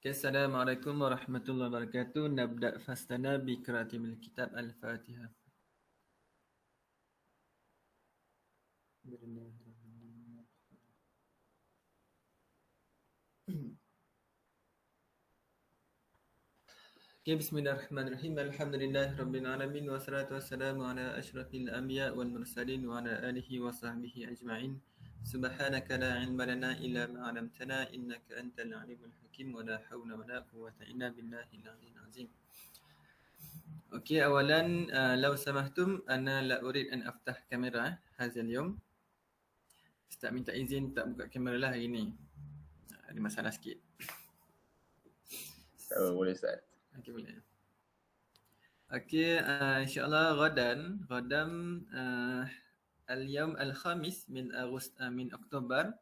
Okay, Assalamualaikum warahmatullahi wabarakatuh. Nabda' fastana bi qiraatil kitab Al-Fatihah. Okay, bismillahirrahmanirrahim. Alhamdulillahirabbil alamin wassalatu wassalamu ala asyrafil anbiya wal mursalin wa ala alihi wa sahbihi ajma'in. Subhanaka la ilma lana illa ma 'allamtana innaka antal alimul hakim wa la haula wa la quwwata illa billahil aliyyil azim. Okay, awalan law samahtum ana la urid an aftah kamera hazal yawm. Ustaz minta izin tak buka kamera lah hari ni. Ada masalah sikit. Tak apa, boleh Ustaz. Okey, boleh. Okey, insyaAllah Ghadan al-yawm al-khamis min Oktober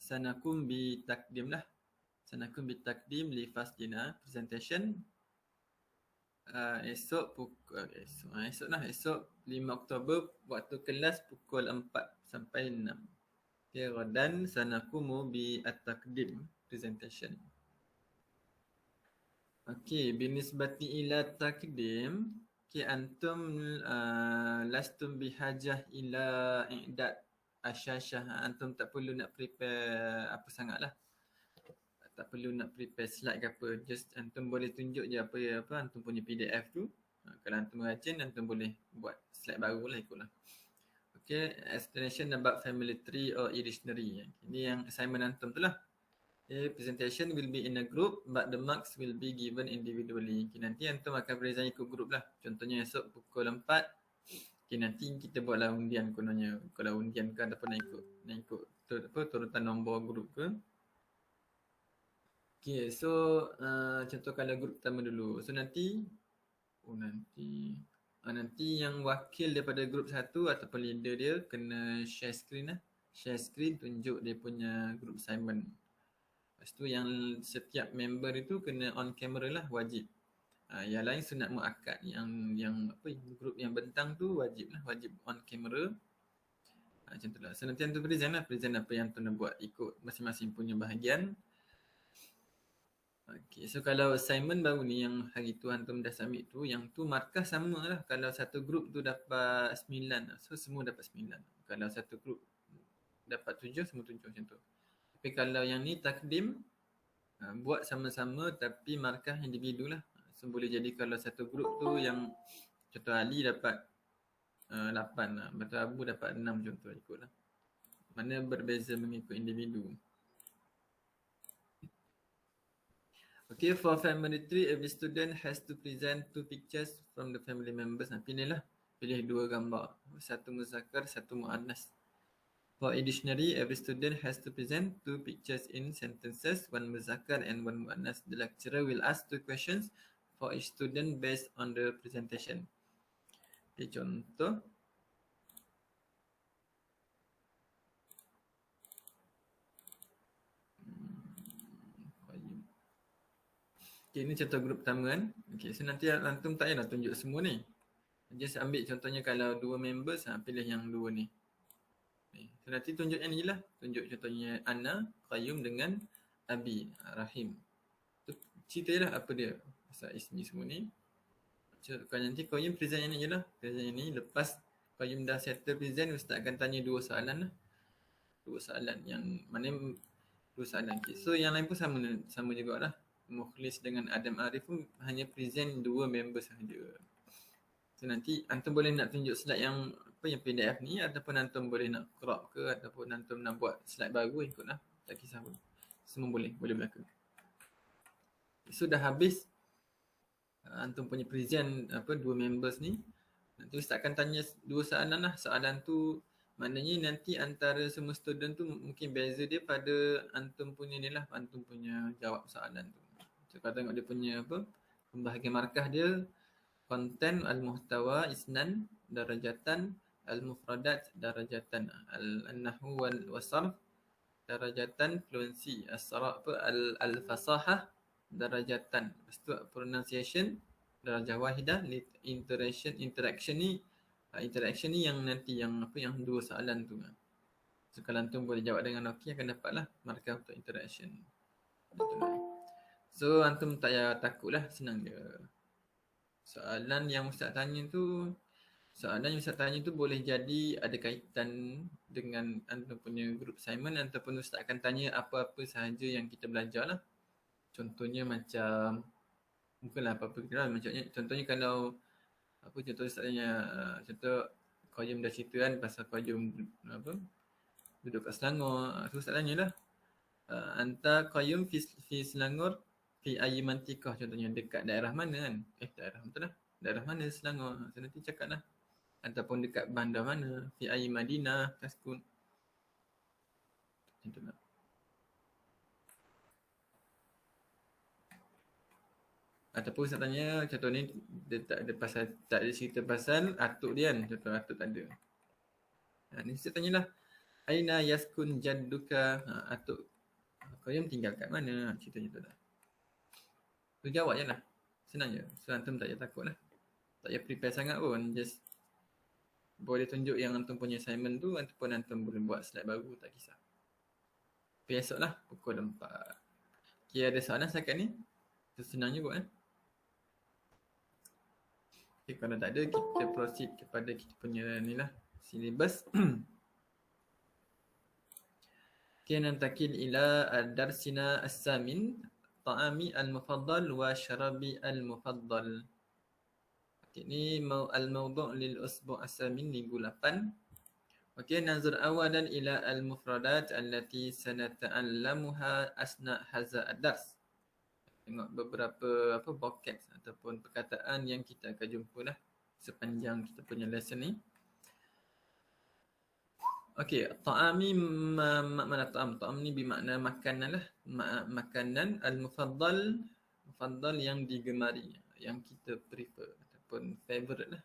sanakum bi takdim lah. Sanakum bi takdim li fasdina presentation. Esok 5 Oktober waktu kelas pukul 4 sampai 6. Okay, Ghadan sanakumu bi at-takdim presentation. Okey, binisbati ila takdim, antum lastum bihajah ila i'dad asyashah. Antum tak perlu nak prepare apa sangat lah. Tak perlu nak prepare slide ke apa. Just antum boleh tunjuk je apa antum punya PDF tu. Kalau antum rajin, antum boleh buat slide baru lah, ikutlah. Okay, explanation about family tree or dictionary. Ini yang assignment antum tu lah. Okay, presentation will be in a group but the marks will be given individually. Okay, nanti antum akan present ikut group lah. Contohnya esok pukul 4. Okay, nanti kita buatlah undian kononnya. Kalau undian kan ataupun nak ikut turutan nombor group ke. Okay, so contoh kalau group pertama dulu. So nanti yang wakil daripada group satu ataupun leader dia kena share screen lah. Share screen tunjuk dia punya group assignment. Lepas tu yang setiap member itu kena on camera lah, wajib. Yang lain sunat muakkad. Yang group yang bentang tu wajib on camera. Macam tu lah. So nanti antum present apa yang antum nak buat ikut masing-masing punya bahagian. Okay, so kalau assignment baru ni yang hari tu antum dah submit tu, yang tu markah sama lah. Kalau satu group tu dapat 9, so semua dapat 9. Kalau satu group dapat 7, semua 7 macam tu. Tapi kalau yang ni takdim, buat sama-sama tapi markah individu lah. So boleh jadi kalau satu grup tu yang contoh Ali dapat 8 lah, betul Abu dapat 6 contoh, ikutlah. Mana berbeza mengikut individu. Okay, for family tree, every student has to present 2 pictures from the family members. Pilih 2 gambar. Satu muzakkar, satu muannas. For a dictionary, every student has to present 2 pictures in sentences, 1 muzakkar and 1 muannas. The lecturer will ask 2 questions for each student based on the presentation. Okay, contoh. Okay, ini contoh grup pertama kan. Okay, so nanti antum tak payahlah tunjuk semua ni. Just ambil contohnya kalau 2 members, pilih yang 2 ni. So nanti tunjuk yang ni lah. Tunjuk contohnya Ana, Qayyum dengan Abi, Rahim. So ceritalah apa dia. Pasal ismi semua ni. So kalau nanti Qayyum present yang ni je lah. Present yang ni. Lepas Qayyum dah settle present, Ustaz akan tanya 2 soalan lah. 2 soalan yang mana 2 soalan. Okay. So yang lain pun sama juga lah. Mukhlis dengan Adam Arif pun hanya present 2 member sahaja. So nanti antum boleh nak tunjuk slide yang PDF ni, ataupun antum boleh nak crop ke, ataupun antum nak buat slide baru, ikutlah. Tak kisah pun. Semua boleh berlaku. So dah habis antum punya present 2 members ni. Nanti Ustaz akan tanya 2 soalan lah. Soalan tu maknanya nanti antara semua student tu mungkin beza dia pada antum punya ni lah, antum punya jawab soalan tu. So kalau tengok dia punya pembahagian markah dia, konten al-muhtawa isnan darajatan, al-mufradat darajatan, al-nahwu wal-sarf darajatan, fluency al-fasahah darajatan. Lepas tu pronunciation darajah wahidah, interaction ni yang nanti yang 2 soalan tu. So kalau antum boleh jawab dengan okey, akan dapatlah markah untuk interaction. So antum tak payah takut lah, senang je. Soalan yang Ustaz tanya tu boleh jadi ada kaitan dengan antum punya group assignment ataupun Ustaz akan tanya apa-apa sahaja yang kita belajar lah. Contohnya macam, bukanlah apa-apa kita lah, contohnya kalau apa contoh Ustaz tanya, contoh Qayyum dah cerita kan pasal Qayyum duduk kat Selangor. So Ustaz tanya lah, anta Qayyum fi Selangor fi ayyi mantiqah, contohnya dekat daerah mana kan? Daerah mana Selangor? So nanti cakap lah. Ataupun dekat bandar mana, fi ayyi Madinah taskun. Macam tu lah. Ataupun Ustaz tanya, contoh ni dia tak ada cerita pasal atuk dia kan, contoh atuk tak ada. Ni Ustaz tanyalah, aina yaskun jadduka, atuk Qayyum tinggal kat mana, cerita macam tu lah. Tu jawab je lah, senang je. So antum tak payah takut lah, tak payah prepare sangat pun, just boleh tunjuk yang antum punya assignment tu ataupun antum boleh buat slide baru, tak kisah. Tapi esok lah pukul 4. Okay, ada soalan setakat ni? Senang je kot Okay, kalau tak ada kita proceed kepada kita punya ni lah, syllabus. Okay, nantakil ila darsina as-samin, ta'ami al-mufaddal wa syarabi al-mufaddal. Okay, ni al-mawdu' lil usbu' as-samin, minggu 8. Okay, nazur awalan ila al-mufradat allati sanata'allamuha asna' hadza ad-dars. Tengok beberapa vocabs ataupun perkataan yang kita akan jumpa lah sepanjang kita punya lesson ni. Okey, ta'ami mana ta'am? Ta'am ni bermakna makanan lah. Makanan al-mufaddal, mufaddal yang digemari, yang kita prefer ataupun favorite lah.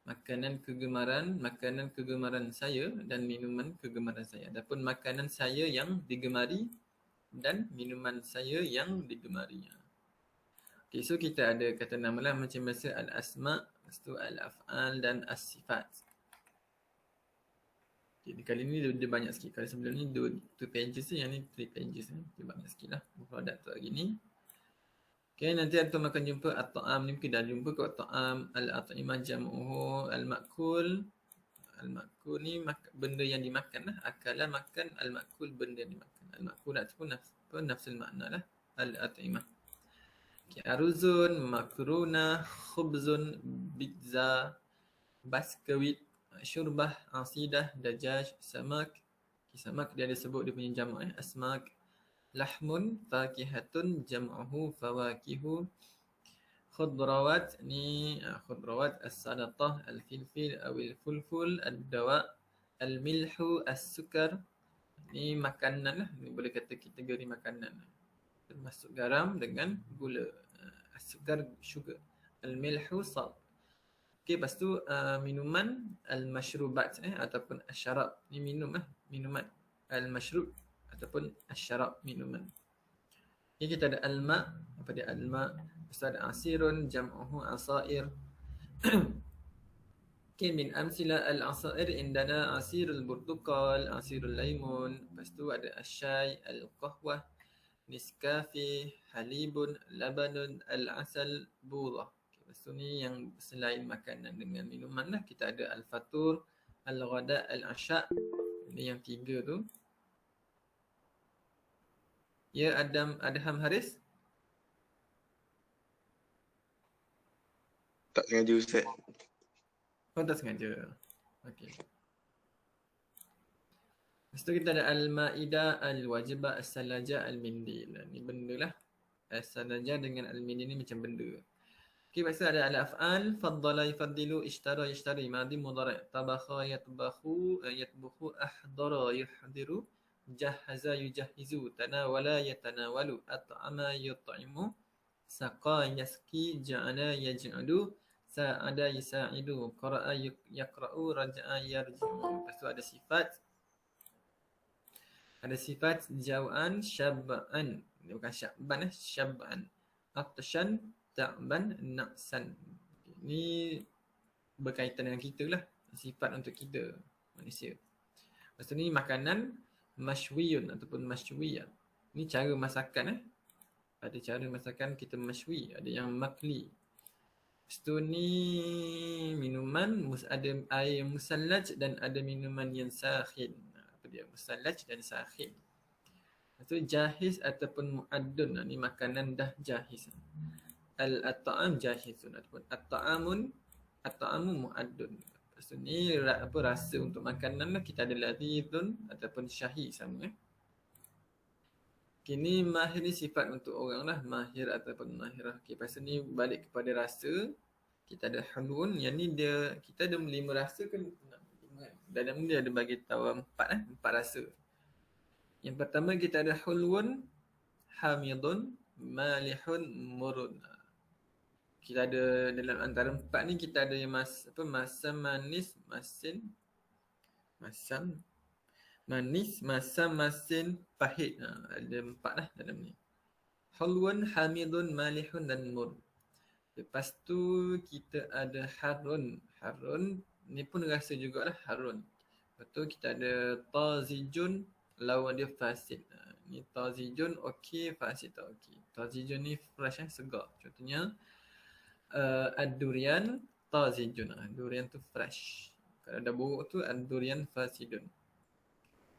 Makanan kegemaran saya dan minuman kegemaran saya. Adapun makanan saya yang digemari dan minuman saya yang digemarinya. Okay, so kita ada kata nama lah macam biasa, al-asma', lepas tu al-af'al dan as-sifat. Okay, kali ni dia banyak sikit. Kali sebelum ni 2 pages je, yang ni 3 pages ni. Dia banyak sikit lah produk tu hari ni. Okay, nanti antum akan jumpa at-ta'am ni, mungkin dah jumpa kot. Ta'am, al-at'imah jam'uhu, al-ma'kul. Al-ma'kul ni benda yang dimakan lah. Akalan makan, al-ma'kul benda yang dimakan. Al-ma'kul ataupun nafsul makna lah. Al-at'imah. Okay, aruzun, makruna, khubzun, pizza, baskwit, syurbah, asidah, dajaj, samak. Okay, samak dia ada sebut dia punya jamak asmak. Lahmun, fakihatun, jam'uhu, fawakihu. Khudrawat ni, khudrawat as-salatah, al-filfil, awil-fulful, ad-dawa, al-milhu, as-sukar. Ni makanan lah, ni boleh kata kategori makanan. Termasuk garam dengan gula. As-sukar, sugar. Al-milhu, salt. Okay, lepas tu minuman al-mashrubat ataupun asyarab. Ni minum lah, minuman. Al-mashrub ataupun asyarab, minuman. Okay, kita ada al-ma'. Apa dia al-ma'? Lepas tu ada asirun, jam'uhu asair. Okay, min amsila al-asair indana asirul burtukal, asirul laymun. Lepas tu ada asyai, al-qahwah, niskafi, halibun, labanun, al-asal, budah. Lepas tu ni yang selain makanan dengan minuman lah. Kita ada al-fatur, al-ghada, al-asya'. Ini yang 3 tu. Ya, Adham Haris? Tak sengaja Ustaz. Oh, tak sengaja. Okey. Lepas tu kita ada al-ma'idah, al-wajibah, as-salajah, al-mindil. Ni benda lah. As-salajah dengan al-mindil ni macam benda. Okay, lepas tu ada al-af'al, faddala yufaddilu, ishtara yishtari, madi mudhari', tabakha yatbakhu, yatbukhu, ahdara yuhdiru, jahaza yujahizu, tanawala yatanawalu, at'ama yut'imu, saqa yaski, ja'ala yaj'alu, sa'ada yisa'idu, qara'a yaqra'u, raja'a yarji'u. Lepas tu ada sifat. Ada sifat jaw'an, syab'an. Dia bukan syab'an, syab'an. Atshan, ta'ban, naqsan. Ini berkaitan dengan kita lah. Sifat untuk kita, manusia. Lepas tu ni makanan mashwiyun ataupun mashwiyah. Ni cara masakan Ada cara masakan kita masywi, ada yang makli. Lepas tu ni minuman, ada air musallaj dan ada minuman yang sakhin. Apa dia? Musallaj dan sakhin. Lepas tu jahiz ataupun mu'addun. Ni makanan dah jahiz. At-ta'am jahizun ataupun at-ta'amu mu'addun. Lepas tu ni rasa untuk makanan lah. Kita ada ladhidun ataupun syahi sama. Kini mahir ni sifat untuk orang lah. Mahir ataupun mahirah. Okay, lepas tu ni balik kepada rasa. Kita ada hulun. Yang ni kita ada 5 rasa kan? 5. Dalam ni ada bagi tahu 4 rasa. Yang pertama kita ada hulun, hamidun, malihun, murun. Kita ada dalam antara 4 ni kita ada yang masam, manis, masam, masin, pahit. Ada 4 lah dalam ni. Hulun, hamidun, malihun dan mur. Lepas tu kita ada harun. Harun ni pun rasa jugalah harun. Lepas tu kita ada tazijun, lawan dia fasid. Ni tazijun okey, fasid tak okey. Tazijun ni fresh segar. Contohnya ad-durian tazijun. Durian tu fresh. Kalau dah buruk tu ad-durian fasidun.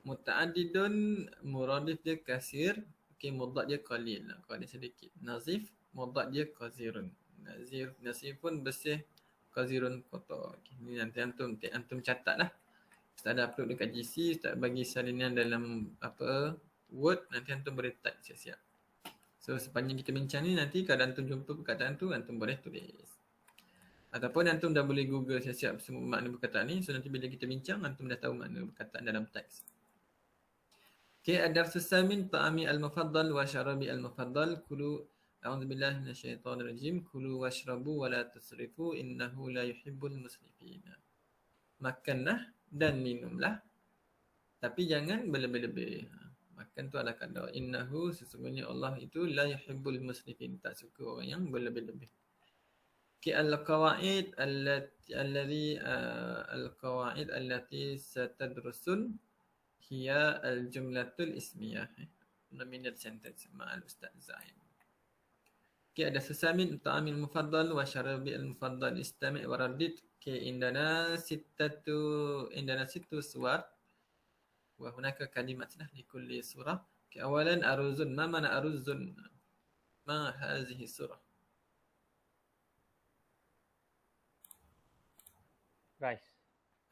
Muta'addidun, muradif dia kasir. Okey, mudad dia qalil. Qalil sedikit. Nazif, mudad dia qazirun. Nazif pun bersih, qazirun kotor. Okay, ni nanti antum catat lah. Ustaz ada upload dekat GC, Ustaz bagi salinan dalam Word, nanti antum boleh type siap-siap. So sepanjang kita bincang ni, nanti kalau antum jumpa perkataan tu, antum boleh tulis. Ataupun antum dah boleh Google siap-siap semua makna perkataan ni. So nanti bila kita bincang, antum dah tahu makna perkataan dalam teks. Okay, ad-darsus samin ta'ami al-mufaddal wa syarabi al-mufaddal. Kulu a'udzubillahi minasyaitonirrajim. Kulu washrabu wa la tusrifu innahu la yuhibbul musrifin. Makanlah dan minumlah, tapi jangan berlebih-lebih. Makan tu ala kadar. Innahu, sesungguhnya Allah itu la yuhibbul musrifin, tak suka orang yang berlebih-lebih. Okay, al-qawaid allati satadrusun hiya al-jumlatul ismiyah. Nominal sentence ma'al Ustaz Zain. Okay, ada sesamin ta'amil mufaddal wa syarabi al-mufaddal istami' wa radid. Okay, indana sittu suwar wa hunaka kalimat li kulli surah. Okay, awalan aruzun. Ma mana aruzun? Ma hazihi surah? Rice.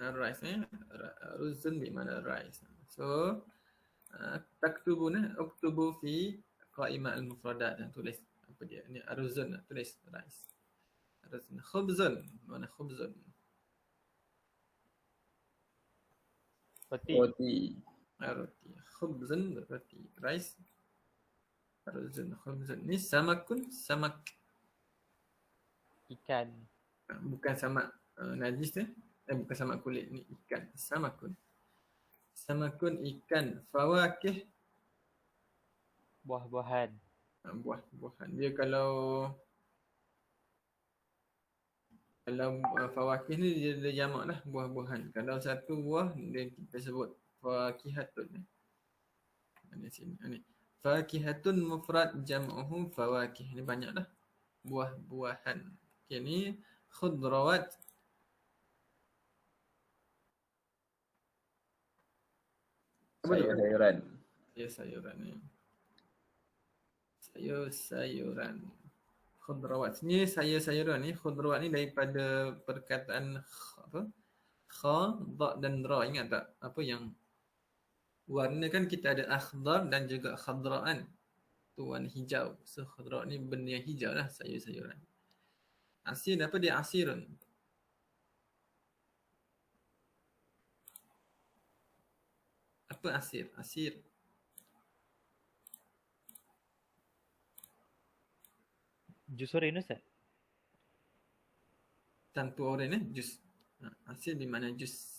Rice aruzun di mana rice. So taktubuna uktubu fi qaimah al-mufradat. Tulis apa dia? Ni aruzun, tulis rice. Aruzun. Khubzun. Mana khubzun? Roti. Roti. Khubzun, roti. Rice. Aruzun, khubzun. Ni samakun, samak. Ikan. Bukan samak najis tu. Bukan samak kulit. Ni ikan. Samakun. Samakun ikan. Fawakih. Buah-buahan. Buah-buahan. Dia kalau fawakih ni dia jamak lah, buah-buahan. Kalau satu buah dia kita sebut fakihatun. Di sini. Ni. Fakihatun mufrad jam'uhu fawakih. Ni banyak dah. Buah-buahan. Okay, ni khudrawat. Sayur-sayuran. Ya, sayuran ni. Sayur-sayuran. Khudrawat. Ni sayur-sayuran ni. Khudrawat ni daripada perkataan kha, dha dan ra. Ingat tak? Apa yang warna kan kita ada akhdar dan juga khadra'an. Tu warna hijau. So khudrawat ni benda yang hijau lah, sayur-sayuran. Asir apa dia? Asirun. Apa asir? Asir. Jus oren Ustaz? Tanpa oren jus. Asir di mana jus?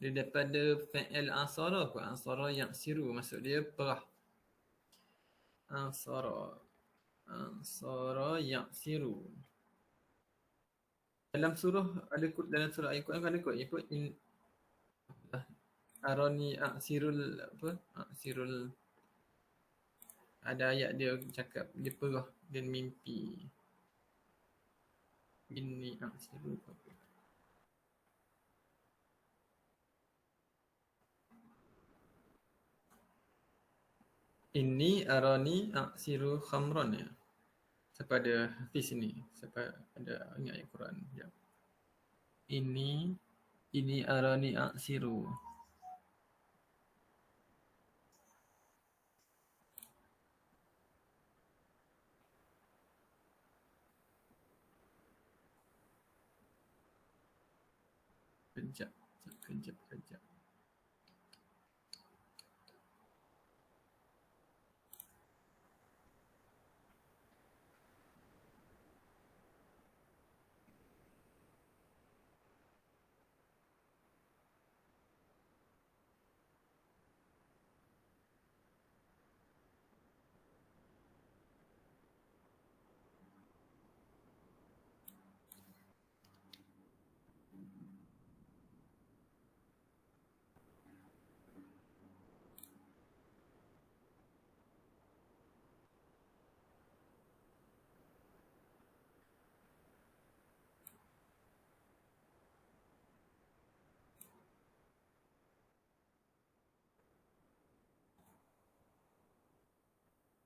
Dia daripada fi'il asara kot. Asara yang siru. Maksud dia perah. Asara yang siru. Dalam surah dalam surah Al-Quran ada kot. Ikut arani asirul Ada ayat dia cakap dia perah dan mimpi. Ini aksiru. Ini arani aksiru khamran ya. Siapa ada Hafiz ni? Siapa ada ingat ayat Quran? Ya. Ini arani aksiru. Kejap.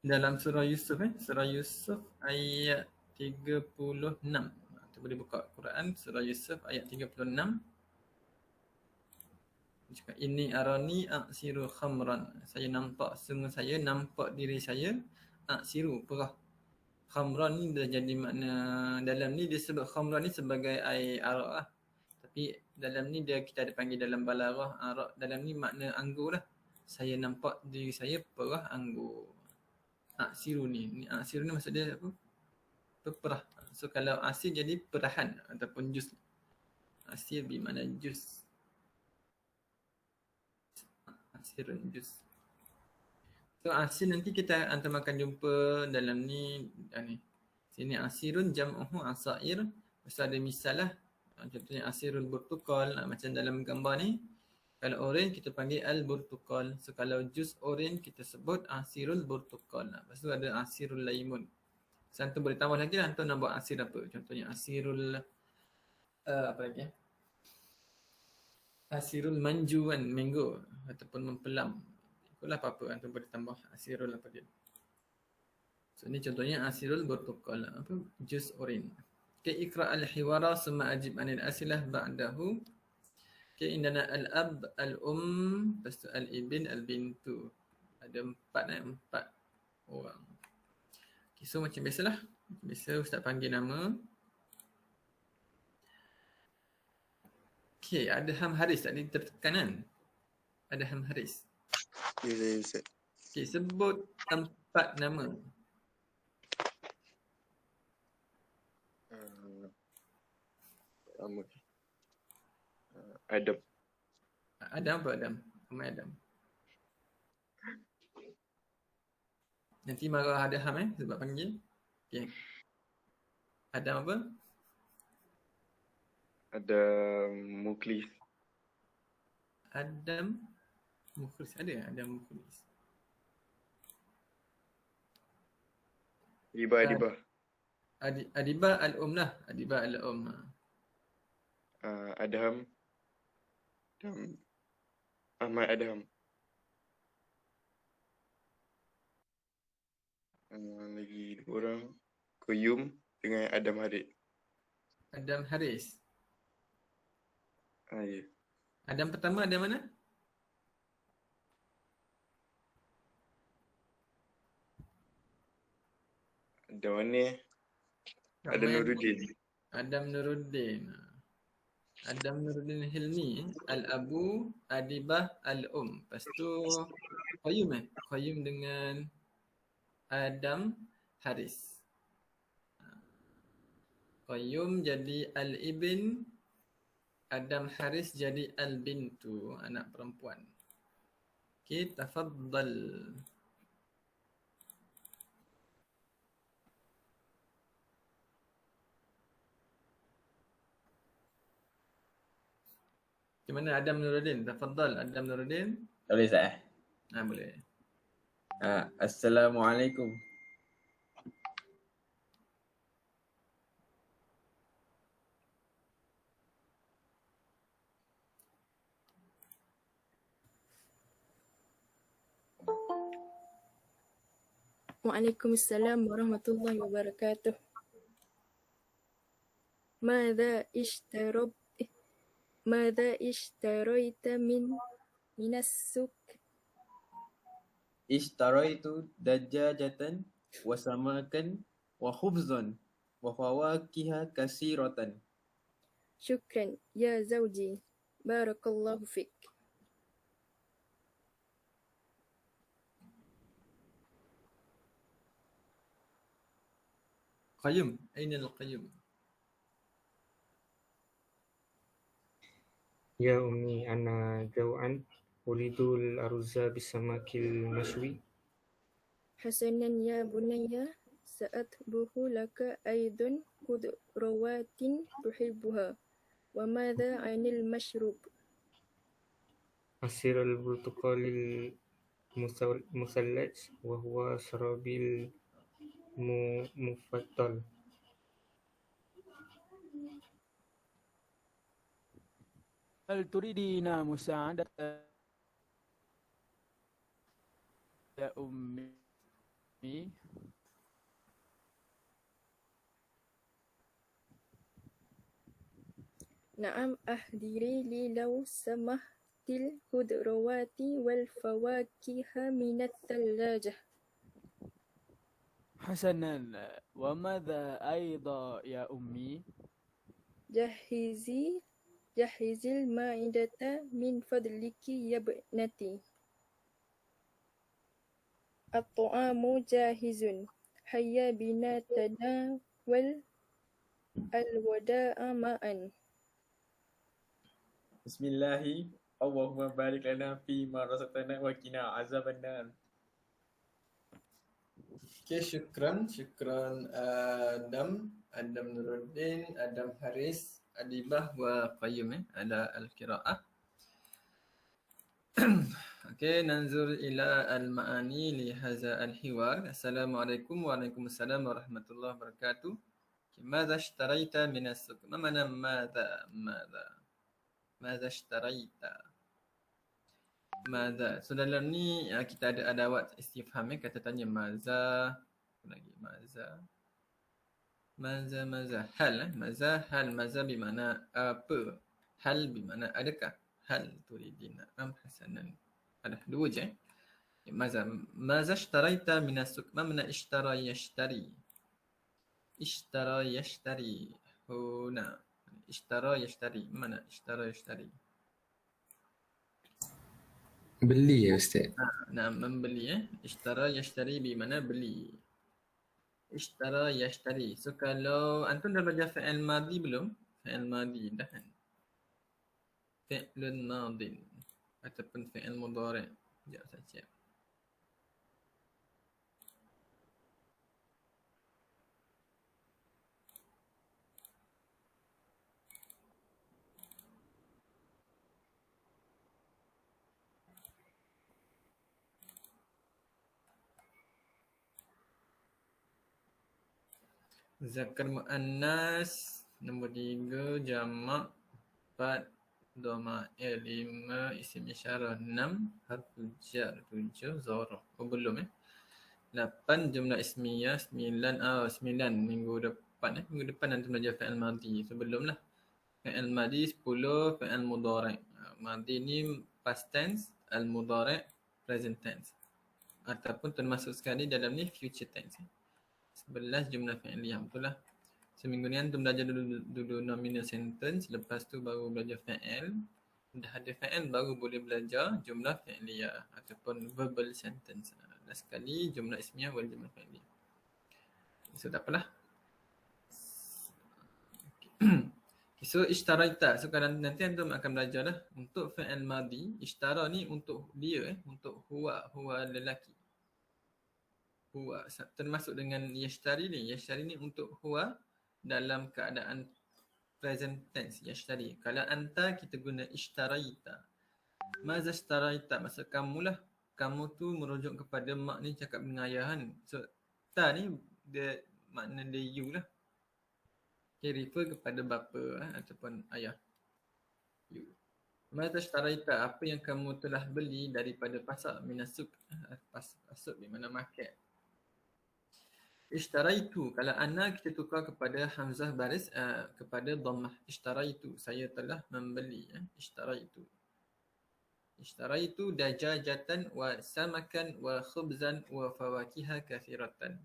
Dalam surah Yusuf surah Yusuf ayat 36. Kita boleh buka Quran surah Yusuf ayat 36. Dia cakap ini arani aksiru khamran. Saya nampak saya nampak diri saya aksiru perah. Khamran ni dah jadi makna dalam ni dia sebut khamran ni sebagai air arak lah. Tapi dalam ni kita ada panggil dalam balaghah arak, dalam ni makna anggur lah. Saya nampak diri saya perah anggur. Aksiru ni aksiru ni maksud dia apa? Perah. So kalau asir jadi perahan ataupun jus. Asir bermakna jus. Asirun jus. So asir nanti kita antum akan jumpa dalam ni. Sini asirun jam'uhu asair. Lepas ada misal lah. Contohnya asirul burtukal. Macam dalam gambar ni. Kalau orange kita panggil al-burtukal. So kalau jus orange kita sebut asirul burtukal. Lepas tu ada asirul laimun. So antum boleh tambah lagi lah. Antum nak buat asir apa. Contohnya asirul apa lagi asirul manju kan, mango ataupun mempelam. Itulah apa-apa antum boleh tambah asirul apa dia. So ni contohnya asirul burtukal. Apa? Jus orange. Okay, ikra al-hiwara summa ajib anil asilah ba'dahu. Okay, indana al-ab, al-um, lepas tu al-ibn, al-bintu. Ada 4 orang. Okay, so macam biasalah. Biasa Ustaz panggil nama. Okay, ada Ham Haris tadi tertekan kan? Ada Ham Haris. Ya, Ustaz. Okay, sebut 4 nama. Adam. Adam apa Adam? Ramai Adam. Nanti marah ada Ham sebab panggil. Okay. Adam apa? Ada Muklis. Adam Mukhlis. Ada Adam Mukhlis. Adiba. Adiba al-Um lah. Adiba al-Um. Adham. Dan Ahmad Adham. Lagi 2 orang. Qayyum dengan Adam Harid. Adam Haris. Ya. Adam pertama ada mana? Ada mana? Ada Nuruddin. Adam Nuruddin. Adam Nuruddin Hilmi. Al-Abu, Adibah, Al-Um. Lepas tu Qayyum Qayyum dengan Adam Haris. Qayyum jadi Al-Ibn. Adam Haris jadi Al-Bintu, anak perempuan. Okay, tafaddal. Macam mana Adam Nuruddin? Tafaddal Adam Nuruddin. Boleh Ustaz? Boleh. Assalamualaikum. Waalaikumsalam warahmatullahi wabarakatuh. ماذا اشتريت من السوق؟ Ishtaraitu dajjajatan wa samakan wa khubzan wa fawakiha kasiratan. شكرا يا زوجي، بارك الله فيك. Qayyum, aina al-qayyum? يا أمي أنا جوعا أريد الأرز بالسمك المشوي. حسنا يا بني، سأطبخ لك أيضا خضروات تحبها. وماذا عن المشروب؟ عصير البرتقال المثلج وهو شرابي المفضل. هل تريدين مساعدة يا أمي؟ نعم، أحضري لي لو سمحت الخضروات والفواكه من الثلاجة. حسنا، وماذا أيضا يا أمي؟ جهزي المائدة من فضلك يا ابنتي. الطعام جاهز، هيا بنا تناول الغداء معا. Bismillahi, Allahumma barik lana fi ma razaqtana wa qina azaban nar. Okay, syukran Adam Nuruddin, Adam Haris, Adibah wa Qayyum ala al-qira'ah. Okay, nanzur ila al-ma'ani li hadha al-hiwar. Assalamualaikum waalaikumsalam warahmatullahi wabarakatuh. ماذا اشتريت من السوق؟ ما معنى ماذا اشتريت؟ ماذا. So dalam ni kita ada adawat istifham kata tanya maza. Apa lagi? Maza. Hal maza bermakna apa? Hal bermakna adakah? Hal turidina am hasanan. Ada dua je. Maza ishtaraita min as-suq. Ma mana ishtara yashtari? Ishtara yashtari. Huna. Ishtara yashtari. Mana ishtara yashtari? Beli ya Ustaz. Nah, membeli Ishtara yashtari bermakna beli. Ishtara yashtari. So kalau antum dah belajar fi'il madhi belum? Fi'il madhi dah kan? Fi'lun madhin ataupun fi'il mudhari'. Sekejap saya siap. Zakar muannas nombor 3, jamak 4, dhamair 5, isim isyarah 6, harfu jar 7, zarah. Oh belum 8 jumlah ismiyah 9 minggu depan minggu depan nanti belajar fi'il madhi. So belum lah. Fi'il madhi 10, fi'il mudhari'. Madhi ni past tense, al mudhari' present tense. Ataupun termasuk sekali dalam ni future tense. 11 jumlah fi'liyah, betul lah. Seminggu ni antum belajar dulu nominal sentence, lepas tu baru belajar fi'il. Dah ada fi'il baru boleh belajar jumlah fi'liyah ataupun verbal sentence. Last sekali jumlah ismiyah wal jumlah fi'liyah. So tak apalah. So ishtaraita. So kalau nanti antum akan belajar lah untuk fi'il madhi. Ishtara ni untuk dia untuk huwa lelaki. Huwa termasuk dengan yashtari ni. Yashtari ni untuk huwa dalam keadaan present tense. Yashtari. Kalau anta kita guna ishtaraita. Maza ishtaraita? Maksud kamu lah. kamu tu merujuk kepada mak ni cakap dengan ayah kan. So ta ni dia makna dia you lah. Okay, refer kepada bapa ataupun ayah. You. Mata syaraita, apa yang kamu telah beli daripada pasar, minasuk, pasuk di mana market. Ishtaraitu, kalau ana kita tukar kepada hamzah baris kepada dhammah. Ishtaraitu, saya telah membeli. Ishtaraitu dajajatan wa samakan wa khubzan wa fawakiha kathiratan.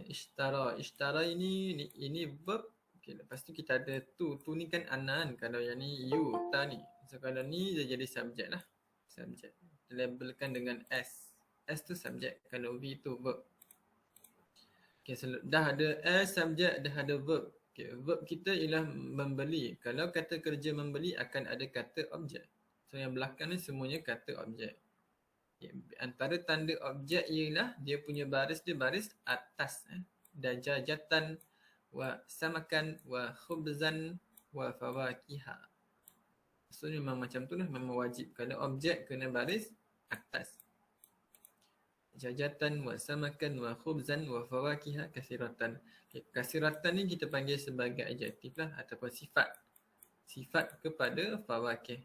Ishtara ini verb. Okay, lepas tu kita ada tu ni kan ana kan. Kalau yang ni you, ta ni. So kalau ni dia jadi subjek lah. Subjek. Labelkan dengan S. S tu subjek. Kalau V tu verb. Okay, so dah ada S subjek, dah ada verb. Okay, verb kita ialah membeli. Kalau kata kerja membeli akan ada kata objek. So yang belakang ni semuanya kata objek. Okay, antara tanda objek ialah dia punya baris dia baris atas. Dajajatan wa samakan wa khubzan wa fawakiha. So memang macam tu lah, memang wajib. Kalau objek kena baris atas. Dajajatan wa samakan wa khubzan wa fawakiha kasiratan. Okay, kasiratan ni kita panggil sebagai adjektif lah ataupun sifat. Sifat kepada fawakih.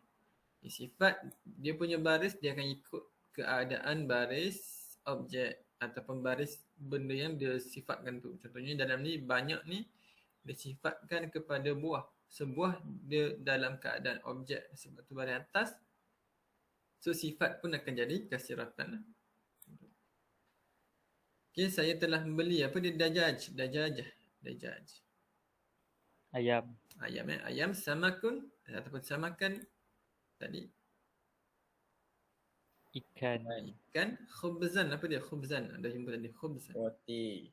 Okay, sifat dia punya baris dia akan ikut keadaan baris objek ataupun baris benda yang dia sifatkan tu. Contohnya dalam ni banyak ni dia sifatkan kepada buah. Sebuah dia dalam keadaan objek sebab tu baris atas. So sifat pun akan jadi kasiratan. Okay, saya telah membeli apa dia dajaj. Ayam. Ayam samakun ataupun samakan tadi. Ikan. Ikan. Khubzan, apa dia? Khubzan. Ada jumpa tadi. Khubzan. Roti.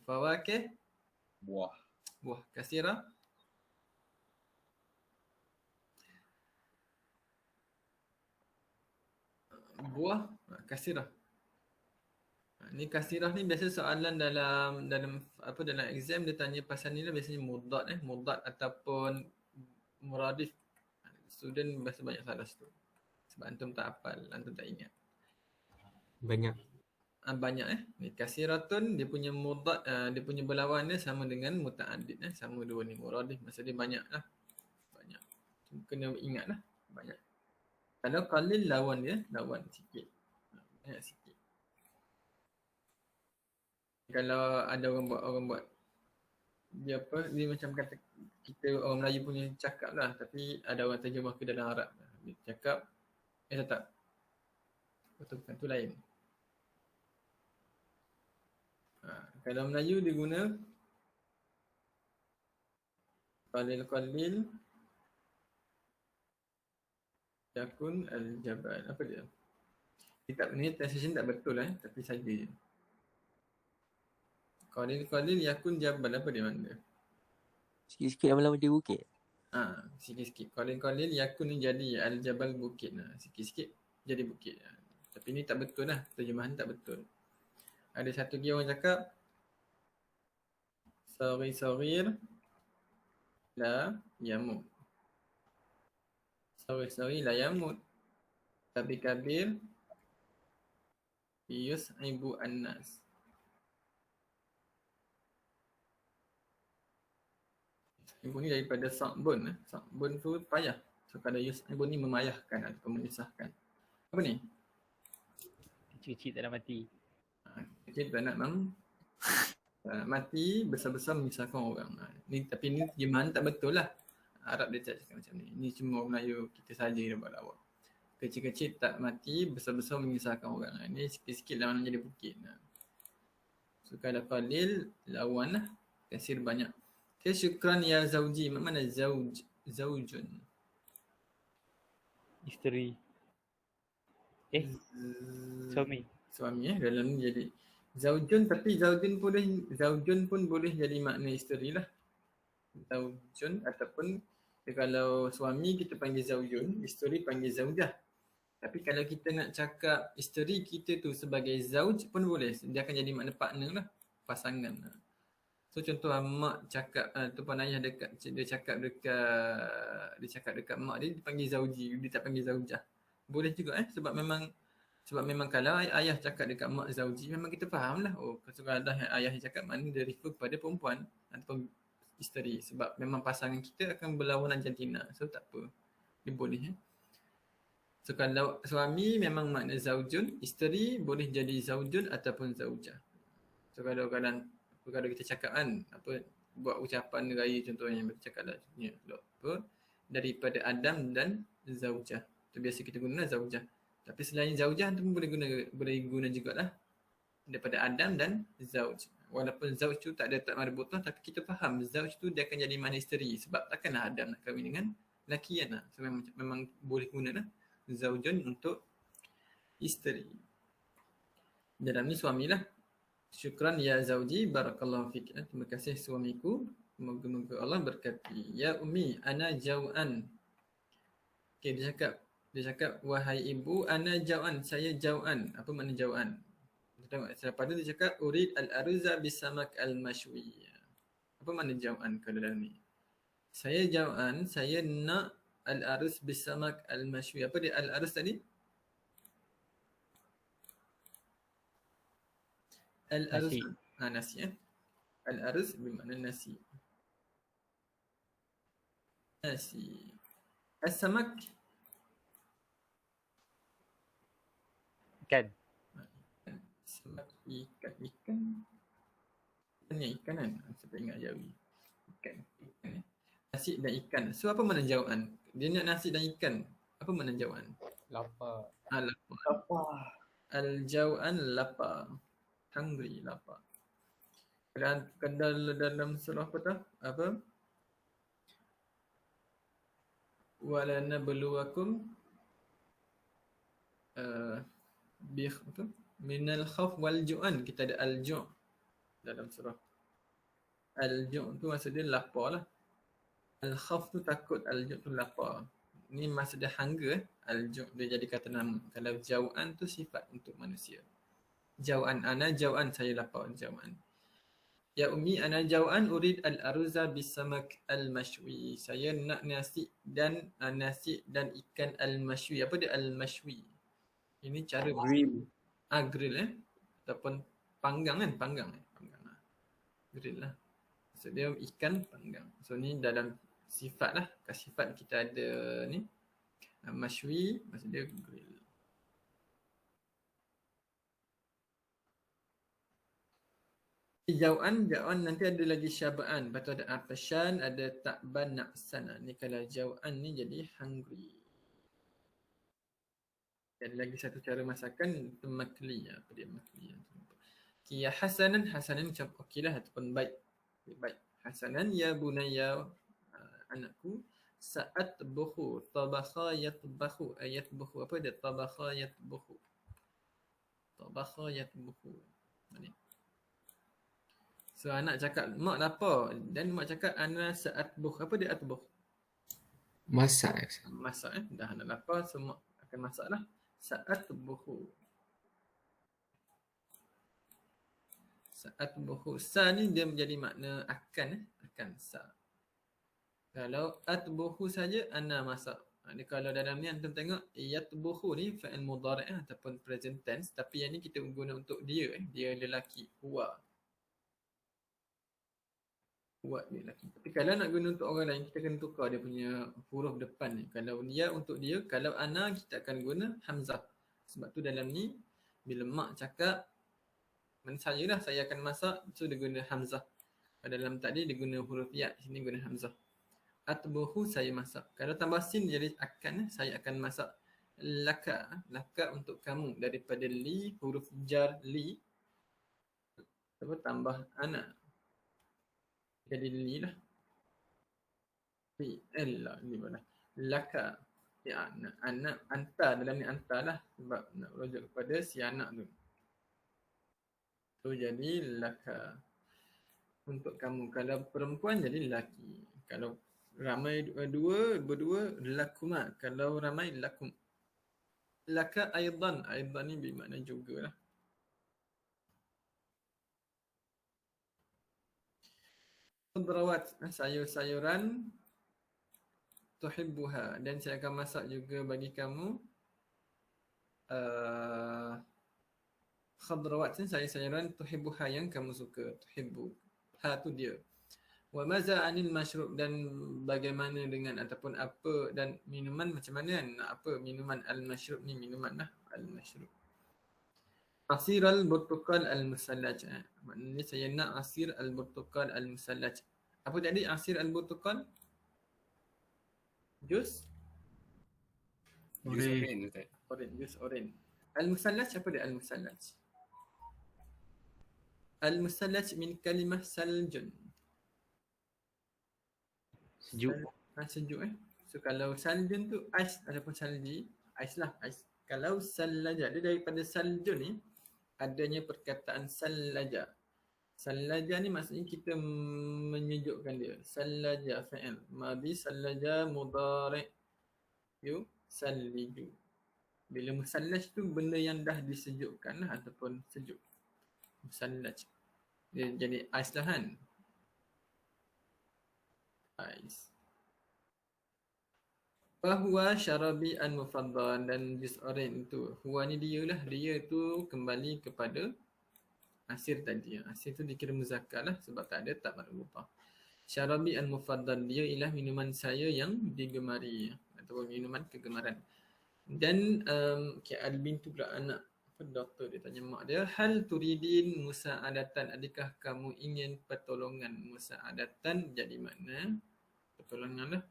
Fawakih. Buah. Kasirah. Buah. Kasirah. Ni kasirah ni biasa soalan dalam exam dia tanya pasal ni lah, biasanya mudad ataupun muradif. Student biasa banyak salah situ. Sebab antum tak hafal, antum tak ingat. Banyak. Banyak Ni kasiratun dia punya mudad, dia punya berlawan dia sama dengan muta'addid sama dua ni muradif. Maksud dia banyak lah. Banyak. Kena ingat lah. Banyak. Kalau qalil lawan dia, lawan sikit. Banyak sikit. Kalau ada orang buat dia macam kata kita orang Melayu punya cakap lah, tapi ada orang terjemah ke dalam Arab. Dia cakap tak. Betul bukan tu lain. Kalau Melayu dia guna qalil yakun al-jabal. Apa dia? Kitab ni translation tak betul tapi saja je. Qalil yakun jabal, apa dia makna? Sikit-sikit lama-lama dia bukit. Sikit-sikit. Qalil yakun ni jadi al-jabal bukit. Sikit-sikit jadi bukit. Tapi ni tak betul lah. Terjemahan tak betul. Ada satu lagi orang cakap Saghir la yamut. Saghir la yamut. Tapi kabir yus'ibu an-nas. Ibu ni daripada sa'bun. Sa'bun tu payah. So kalau yus'ibu ni memayahkan atau menyusahkan. Apa ni? Kecil-kecil tak nak mati. Kecil tak nak mati, besar-besar menyusahkan orang. Tapi ni terjemahan tak betul lah. Arab dia tak cakap macam ni. Ni cuma orang Melayu kita saja yang buat lawak. Kecil-kecil tak mati, besar-besar menyusahkan orang. Ni sikit-sikit lawan jadi bukit. So kalau qalil lawan lah. Kasir banyak. Okay, syukran ya zawji. Mana zawjun? Isteri. Suami. Dalam ni jadi zaujun, tapi zaujun pun boleh jadi makna isteri lah. Zaujun ataupun kalau suami kita panggil zaujun, isteri panggil zaujah. Tapi kalau kita nak cakap isteri kita tu sebagai zauj pun boleh. Dia akan jadi makna partner lah, pasangan. So contoh mak cakap ataupun ayah dia cakap dekat mak dia panggil zauji, dia tak panggil zaujah. Boleh juga sebab memang Sebab memang kalau ayah cakap dekat mak zauji, memang kita faham lah. Oh, kalau ayah cakap mana dia refer kepada perempuan ataupun isteri. Sebab memang pasangan kita akan berlawanan jantina. So tak apa. Dia boleh. So kalau suami memang makna zaujun, isteri boleh jadi zaujun ataupun zaujah. So kadang-kadang kita cakap kan, apa, buat ucapan raya contohnya, kita cakap lah apa, daripada Adam dan zaujah. Tu biasa kita guna zaujah. Tapi selain zaujah tu pun boleh guna jugalah. Daripada Adam dan zauj. Walaupun zauj tu tak ada tak marbutah, tapi kita faham zauj tu dia akan jadi makna isteri. Sebab takkanlah Adam nak kahwin dengan lelaki kan lah. So memang boleh guna lah zaujun untuk isteri. Dalam ni suamilah. Syukran ya zauji, barakallahu fik. Terima kasih suamiku. Moga-moga Allah berkati. Ya ummi, ana jau'an. Okay, dia cakap wahai ibu, ana jau'an, saya jau'an. Apa makna jau'an? Kita tengok selepas tu dia cakap urid al-arza bisamak al-mashwi. Apa makna jau'an kalau dalam ni? Saya jau'an, saya nak al-aruz bisamak al-mashwi. Apa dia al-aruz tadi? Al-aruz. Nasi. Al-aruz bermakna nasi. Nasi. As-samak. Ikan. Samak ikan. Ini ikan kan? Saya ingat Jawi. Ikan. Nasi dan ikan. So apa makna jauhan? Dia nak nasi dan ikan. Apa makna jauhan? Lapar. Lapar. Al-jauhan lapar. Hungry, lapar. Dan dalam surah apa tu? Apa? Walanabluwakum minal khawf wal ju'an. Kita ada al-ju' dalam surah. Al-ju' tu maksud dia lapar lah. Al-khawf tu takut, al-ju' tu lapar. Ni maksud dia hunger. Al-ju' dia jadi kata nama. Kalau jau'an tu sifat untuk manusia. Jau'an ana, jau'an saya lapar, jau'an. Ya ummi ana jau'an urid al-arza bisamak al-mashwi. Saya nak nasi dan ikan al-mashwi. Apa dia al-mashwi? Ini cara Grill. Grill ataupun panggang kan? Panggang lah. Grill lah. So dia ikan panggang. So ni dalam sifat lah. Sifat kita ada ni. Mashwi maksud dia grill. Jau'an nanti ada lagi syaba'an. Lepas tu ada atashan, ada ta'ban, na'san. Ni kalau jau'an ni jadi hungry. Ada lagi satu cara masakan, itu makli. Apa dia makli? Ya hasanan macam okey lah ataupun baik. Hasanan ya bunayya, anakku. Sa'at buhu, tabakha yatbakhu. Yatbakhu, apa dia? Tabakha yatbakhu. Ni. So anak cakap, mak lapar. Dan mak cakap, ana sa'atbuh. Apa dia atbuh? Masak. Masak Dah anak lapar, so mak akan masak lah. Sa'atbuhu. Sa ni dia menjadi makna akan. Akan sa. Kalau atbuhu saja, ana masak. Ni kalau dalam ni antum tengok, yatbuhu ni fa'il mudhari' ataupun present tense. Tapi yang ni kita guna untuk dia. Dia lelaki. Huwa dia lelaki. Tapi kalau nak guna untuk orang lain, kita kena tukar dia punya huruf depan ni. Kalau dia untuk dia, kalau ana kita akan guna hamzah. Sebab tu dalam ni, bila mak cakap, saya akan masak, so dia guna hamzah. Dalam tadi dia guna huruf ya, sini guna hamzah. Atbuhu saya masak. Kalau tambah sin jadi akan, saya akan masak. Laka untuk kamu. Daripada li, huruf jar li, tambah ana. Jadi li lah. Li mana? Laka. Ya, anak, anta. Dalam ni anta lah. Sebab nak rujuk kepada si anak tu. So jadi laka. Untuk kamu. Kalau perempuan jadi lelaki. Kalau ramai berdua lakuma. Kalau ramai lakum. Laka aidan. Aidan ni bermakna jugalah. Khudrawat, sayur-sayuran, tuhibbuha, dan saya akan masak juga bagi kamu. khadrawat sayuran tuhibbuha yang kamu suka. Tuhibbu. Ha tu dia. Wa maza anil mashrub, dan bagaimana dengan ataupun apa dan minuman macam mana kan? Nak apa minuman al-mashrub ni, minuman lah al-mashrub. Asir al-burtukal al-musallaj. Maknanya saya nak asir al-burtukal al-musallaj. Apa tadi asir al-burtukal? Jus? Jus oren Ustaz. Oren, jus oren. Al-musallaj apa dia al-musallaj? Al-musallaj min kalimah saljun. Sejuk. Sejuk So kalau saljun tu ais ataupun salji, ais lah, ais. Kalau sallaja, dia daripada saljun ni adanya perkataan sallaja. Sallaja ni maksudnya kita menyejukkan dia. Sallaja fa'il madhi, sallaja mudhari' salliju. Bila musallaj tu benda yang dah disejukkan lah ataupun sejuk. Musallaj. Dia jadi ais lah kan. Ais. Fahuwa syarabi al-mufaddal, dan jus oren itu. Huwa ni dia lah. Dia tu kembali kepada asir tadi. Asir tu dikira muzakkar lah sebab tak ada tak marufah. Syarabi al-mufaddal, dia ialah minuman saya yang digemari ataupun minuman kegemaran. Dan Al-Bintu pula anak doktor, dia tanya mak dia, hal turidin musa'adatan, adakah kamu ingin pertolongan? Musa'adatan jadi makna pertolongan lah.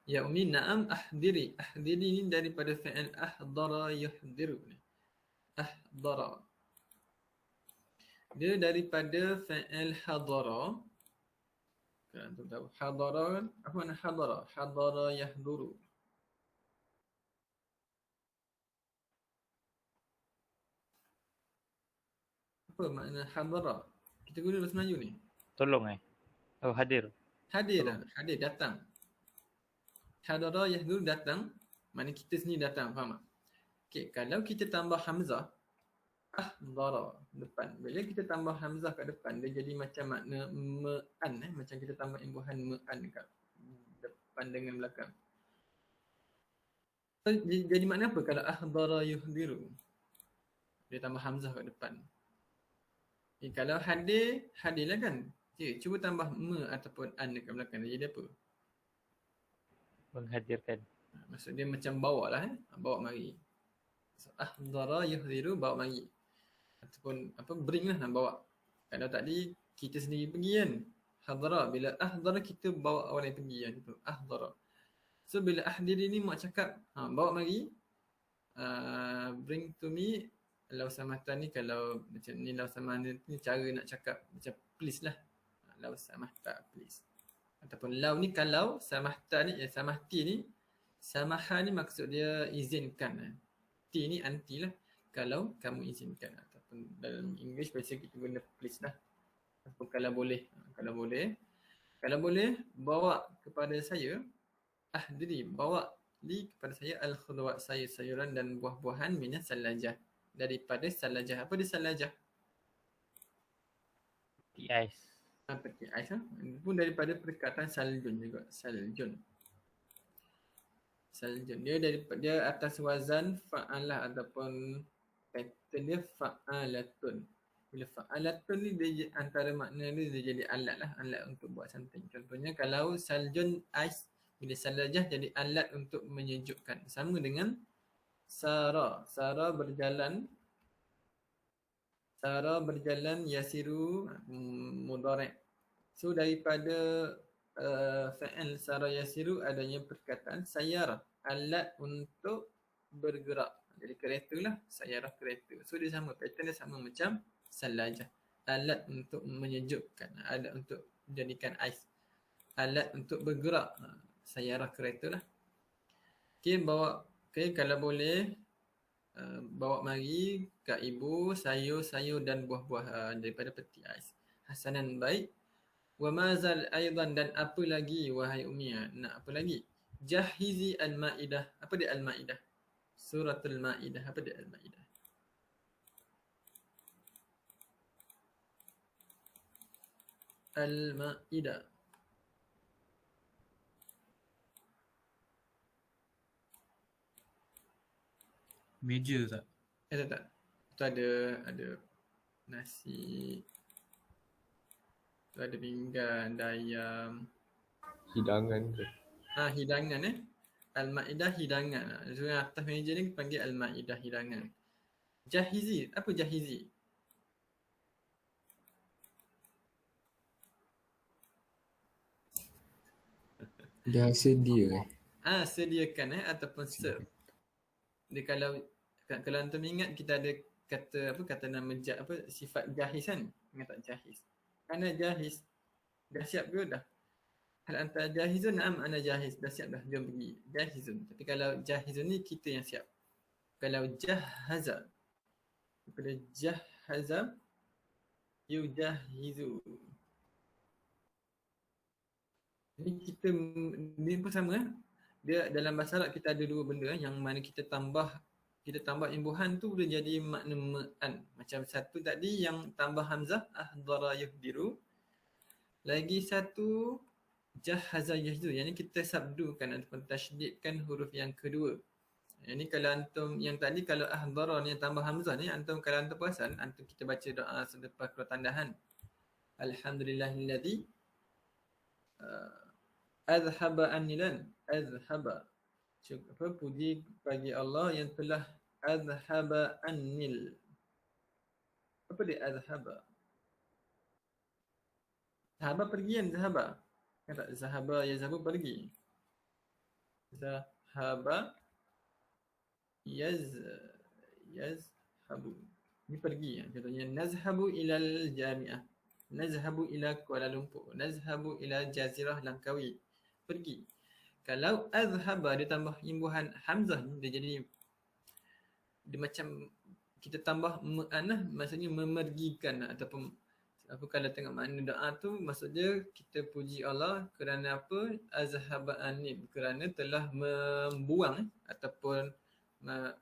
Ya Umi, na'am ahdiri. Ahdiri ni daripada fi'il ahdara yahdiru ni. Ahdara. Dia daripada fi'il hadara. Kan tu tahu. Hadara kan? Apa makna hadara? Hadara yahduru. Apa makna hadara? Kita guna bahasa Melayu ni. Tolong Oh, hadir. Hadir lah. Hadir, datang. Hadara yahduru, datang. Maknanya kita sendiri datang, faham tak? Okay, kalau kita tambah hamzah, ahdara, depan. Bila kita tambah hamzah kat depan, dia jadi macam makna me'an. Macam kita tambah imbuhan me'an kat depan dengan belakang. So, jadi makna apa kalau ahdara yuhdiru? Dia tambah hamzah kat depan. Kalau hadir, hadirlah kan? Cuba tambah me ataupun an dekat belakang, dia jadi apa? Menghadirkan. Maksud dia macam bawa lah bawa mari. So, ahdara yuhdiru, bawa mari. Ataupun apa, bring lah, nak bawa. Kalau tadi kita sendiri pergi kan, hadara. Bila ahdara kita bawa orang yang pergi kan, itu ahdara. So bila ahdiri ni mak cakap, bawa mari, bring to me. Lau samahta ni, kalau macam ni lau samahta ni cara nak cakap macam please lah. Lau samahta, please. Ataupun lau ni kalau, samahta ni, samahti ni, samaha ni maksud dia izinkan. Ti ni anti lah. Kalau kamu izinkan. Ataupun dalam English biasa kita guna please lah. Ataupun kalau boleh. Kalau boleh, bawa kepada saya, ahdiri, bawa li kepada saya al-khudwat, sayur-sayuran dan buah-buahan minas salajah. Daripada salajah. Apa dia salajah? Peti ais. Peti ais lah. Pun daripada perkataan saljun juga. Saljun. Dia daripada, dia atas wazan fa'alah ataupun pattern dia fa'alatun. Bila fa'alatun ni dia antara makna dia jadi alat lah. Alat untuk buat something. Contohnya kalau saljun ais, bila salajah jadi alat untuk menyejukkan. Sama dengan Sara. Sara berjalan yasiru mudhari'. So daripada fa'il Sara yasiru adanya perkataan sayarah, alat untuk bergerak. Jadi kereta lah, sayarah kereta. So dia sama, pattern dia sama macam salajah. Alat untuk menyejukkan, alat untuk jadikan ais, alat untuk bergerak, sayarah kereta lah. Okay, kalau boleh bawa mari kat ibu sayur-sayur dan buah-buahan daripada peti ais. Hasanan, baik. Wa mazal aidan, dan apa lagi wahai Umi, nak apa lagi? Jahizi al-Maidah. Apa dia al-Maidah? Suratul Maidah. Apa dia al-Maidah? Al-Maidah. Meja tak? Tak. Tu ada nasi. Tu ada pinggan, ada ayam. Hidangan ke? Hidangan Al-Ma'idah hidangan. So yang atas meja ni panggil Al-Ma'idah hidangan. Jahizi. Apa jahizi? Dah sedia Sediakan ataupun serve. Dia kalau antum ingat kita ada kata nama sifat jahiz kan? Ingat tak jahiz? Ana jahiz. Dah siap ke dah? Hal anta jahizun? Na'am ana jahiz. Dah siap dah, jom pergi. Jahizun. Tapi kalau jahizun ni kita yang siap. Kalau jahaza, daripada jahaza yujahizu. Ini pun sama Dia dalam bahasa Arab kita ada dua benda yang mana kita tambah imbuhan tu boleh jadi makna ma'an. Macam satu tadi yang tambah hamzah ahdara yuhdiru. Lagi satu jahaza yahzu. Yang ni kita sabdukan ataupun tasydidkan huruf yang kedua. Yang ni kalau antum yang tadi kalau ahdara ni yang tambah hamzah ni kalau antum perasan kita baca doa selepas keluar tandahan. Alhamdulillahilladzi azhaba annilan. Azhaba. Puji bagi Allah yang telah azhaba annil. Apa dia azhaba? Zahaba pergi kan zahaba? Kan tak zahaba yazhabu pergi. Zahaba yazhabu. Ini pergi. Contohnya nazhabu ilal jami'ah. Nazhabu ila Kuala Lumpur. Nazhabu ila Jazirah Langkawi. Pergi. Kalau azhaba dia tambah imbuhan hamzah dia jadi dia macam kita tambah ma'anah maksudnya memergikan ataupun apa kalau tengok makna doa tu maksudnya kita puji Allah kerana apa? Azhaba anib, kerana telah membuang ataupun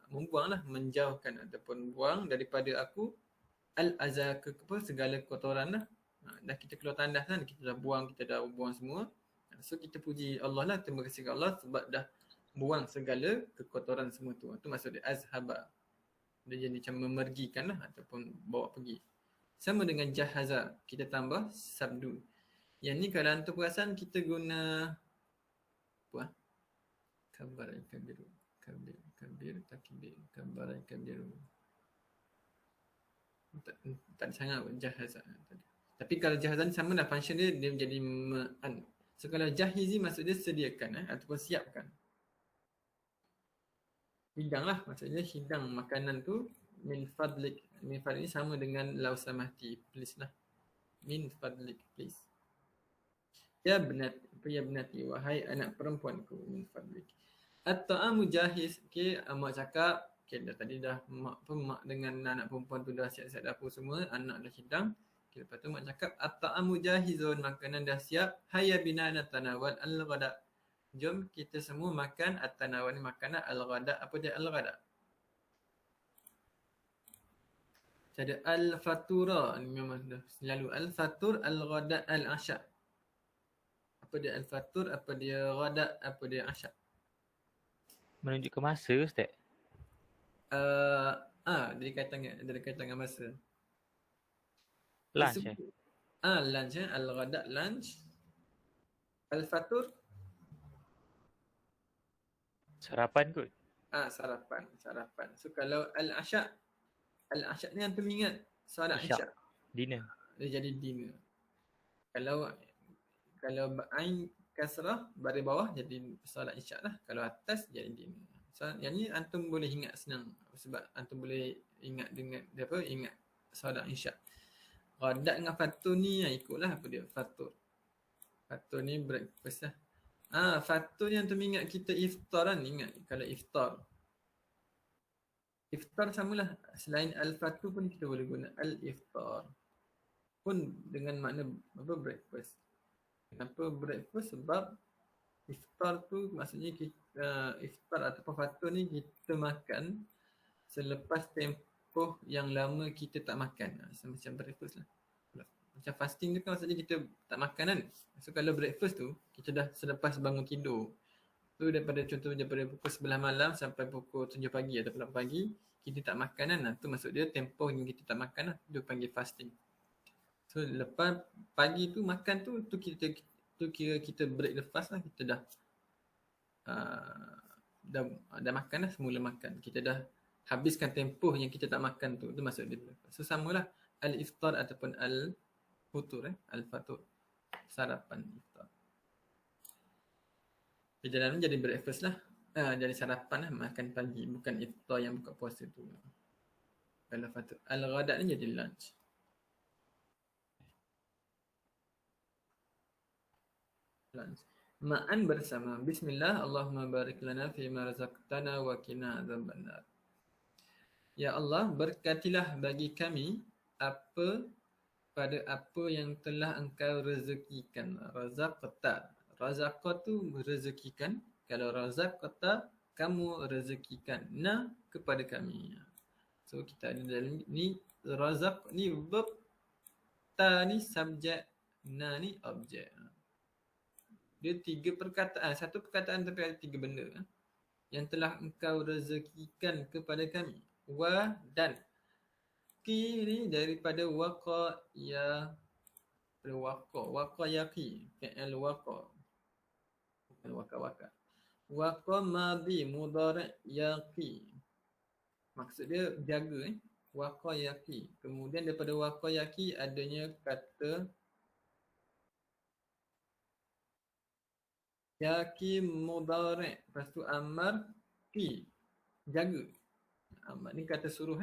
membuanglah, menjauhkan ataupun buang daripada aku al-azza segala kotoran lah. Dah kita keluar tandas kan, kita dah buang semua. So kita puji Allah lah, terima kasih kepada Allah sebab dah buang segala kekotoran semua tu. Itu maksud dia azhaba. Dia jadi macam memergikan lah ataupun bawa pergi. Sama dengan jahaza, kita tambah sabdu. Yang ni kalau antum perasan kita guna apa? Kabar kabiru. Kabir takbir. Kabar kabiru. Tak sangat jahaza tadi. Tapi kalau jahaza ni sama lah function dia menjadi ma'an. So kalau jahizi maksud dia sediakan ataupun siapkan. Hidang lah, maksudnya hidang makanan tu min fadlik. Min fadlik ni sama dengan lau samahti, please lah. Min fadlik, please. Ya benati, wahai anak perempuanku, min fadlik. At-ta'amu jahiz. Okay, mak cakap, okay, tadi dah mak dengan anak perempuan tu dah siap-siap dapur semua, anak dah hidang. Okay, lepas tu mak cakap at-ta'amu jahizun, makanan dah siap. Hayya bina natanawal al-ghada. Jom kita semua makan at-tanawal ni makanan al-ghada. Apa dia al-ghada? Ada al-fatura ni memang dah selalu al-fatur, al-ghada, al-asya. Apa dia al-fatur, apa dia ghada, apa dia asya? Menunjuk ke masa Ustaz? Dia kaitan dengan masa. Lunch Lunch al-ghada lunch. Al-fatur sarapan kot. Sarapan. So kalau al-asya ni antum ingat solat isyak. Dinner. Dia jadi dinner. Kalau ain kasrah baris bawah jadi solat isyak lah. Kalau atas jadi dinner. So yang ni antum boleh ingat senang sebab antum boleh ingat ingat solat isyak. Ghadat dengan fatur ni ikutlah apa dia fatur. Fatur ni breakfast lah. Fatur ni antum ingat kita iftar kan? Ingat kalau iftar. Iftar samalah. Selain al-fatur pun kita boleh guna al-iftar. Pun dengan makna breakfast. Kenapa breakfast? Sebab iftar tu maksudnya kita iftar ataupun fatur ni kita makan selepas tempoh yang lama kita tak makan. Macam breakfast lah. Macam fasting tu kan maksudnya kita tak makan kan. So kalau breakfast tu kita dah selepas bangun tidur. Tu daripada pukul 11 malam sampai pukul 7 pagi atau 8 pagi, kita tak makan kan. Tu maksud dia tempoh yang kita tak makan lah. Dia panggil fasting. So lepas pagi tu makan tu kira kita break the fast lah. Kita dah makan lah, semula makan. Kita dah habiskan tempoh yang kita tak makan tu. Tu maksud dia. So samalah al-iftar ataupun al-futur. Al-fatur. Sarapan iftar. Perjalanan jadi breakfast lah. Jadi sarapan lah, makan pagi. Bukan iftar yang buka puasa tu. Al-fatur. Al-ghadat ni jadi lunch. Ma'an bersama. Bismillah. Allahumma barik lana fima razaqtana wa qina azabannar. Ya Allah, berkatilah bagi kami pada apa yang telah Engkau rezekikan. Razaqta. Razaqah tu rezekikan. Kalau razaqta, kamu rezekikan. Na kepada kami. So kita ada dalam ni razaq ni verb, ta ni subjek, na ni objek. Dia 3 perkataan. Satu perkataan tapi ada 3 benda. Yang telah Engkau rezekikan kepada kami. Wa dan. Ki ni daripada waqa ya. Waqa yaqi. Fi'il waqa. Bukan waka. Waqa madhi mudhari' yaqi. Maksud dia jaga. Waqa yaqi. Kemudian daripada waqa yaqi adanya kata yaqi mudhari'. Lepas tu amar ki. Jaga. Amar ni kata suruh.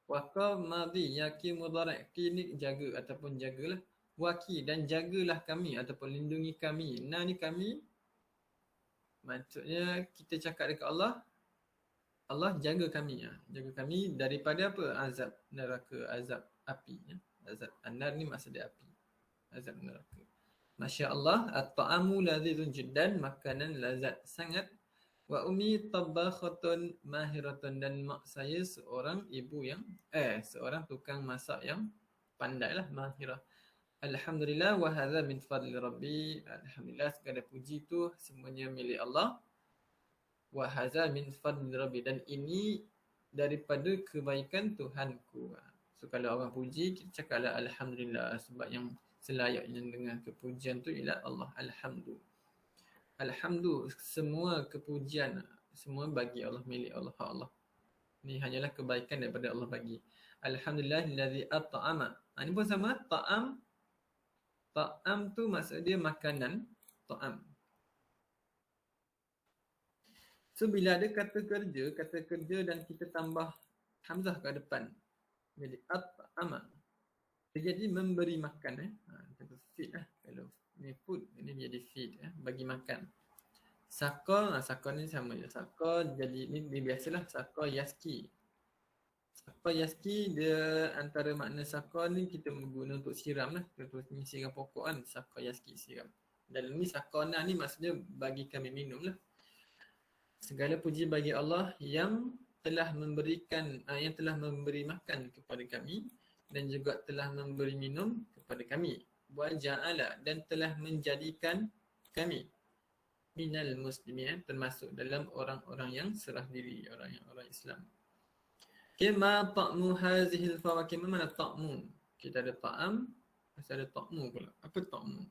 Waqa madhi yaqi mudhari'. Ki ni jaga ataupun jagalah. Waqi dan jagalah kami ataupun lindungi kami. Na ni kami. Maksudnya kita cakap dekat Allah. Allah jaga kami. Jaga kami daripada apa? Azab neraka, azab api. Azab an-nar ni maksud dia api. Azab neraka. Masya Allah, at-ta'amu lazizun jiddan, makanan lazat sangat. Wa ummi tabakhatun mahiratun, dan mak saya seorang ibu yang seorang tukang masak yang pandai lah, mahirah. Alhamdulillah wa hadza min fadli rabbi. Alhamdulillah, segala puji tu semuanya milik Allah. Wa hadza min fadli rabbi, dan ini daripada kebaikan Tuhanku. So kalau orang puji, kita cakaplah alhamdulillah, sebab yang selayaknya dengan kepujian tu ialah Allah. Alhamdulillah, semua kepujian semua bagi Allah, milik Allah, hak Allah. Ini hanyalah kebaikan daripada Allah bagi. Alhamdulillahillazi at'ama. Ini pun sama, ta'am. Ta'am tu maksud dia makanan, ta'am. So bila ada kata kerja dan kita tambah hamzah kat depan, jadi at'ama. Jadi memberi makan. Feed lah. Kalau ni food, ini jadi feed, bagi makan. Saqa ni sama je. Saqa jadi ni biasalah, saqa yaski. Saqa yaski dia antara makna saqa ni kita guna untuk siram lah. Contoh ni siram pokok kan, saqa yaski, siram. Dalam ni saqana ni maksudnya bagi kami minum lah. Segala puji bagi Allah yang telah memberikan, yang telah memberi makan kepada kami dan juga telah memberi minum kepada kami. Wa ja'ala, dan telah menjadikan kami minal muslimin, termasuk dalam orang-orang yang serah diri, orang Islam. Kima ta'mu hazihil fawakih. Mana ta'mu? Kita ada ta'am, masih ada ta'mu pula. Apa ta'mu?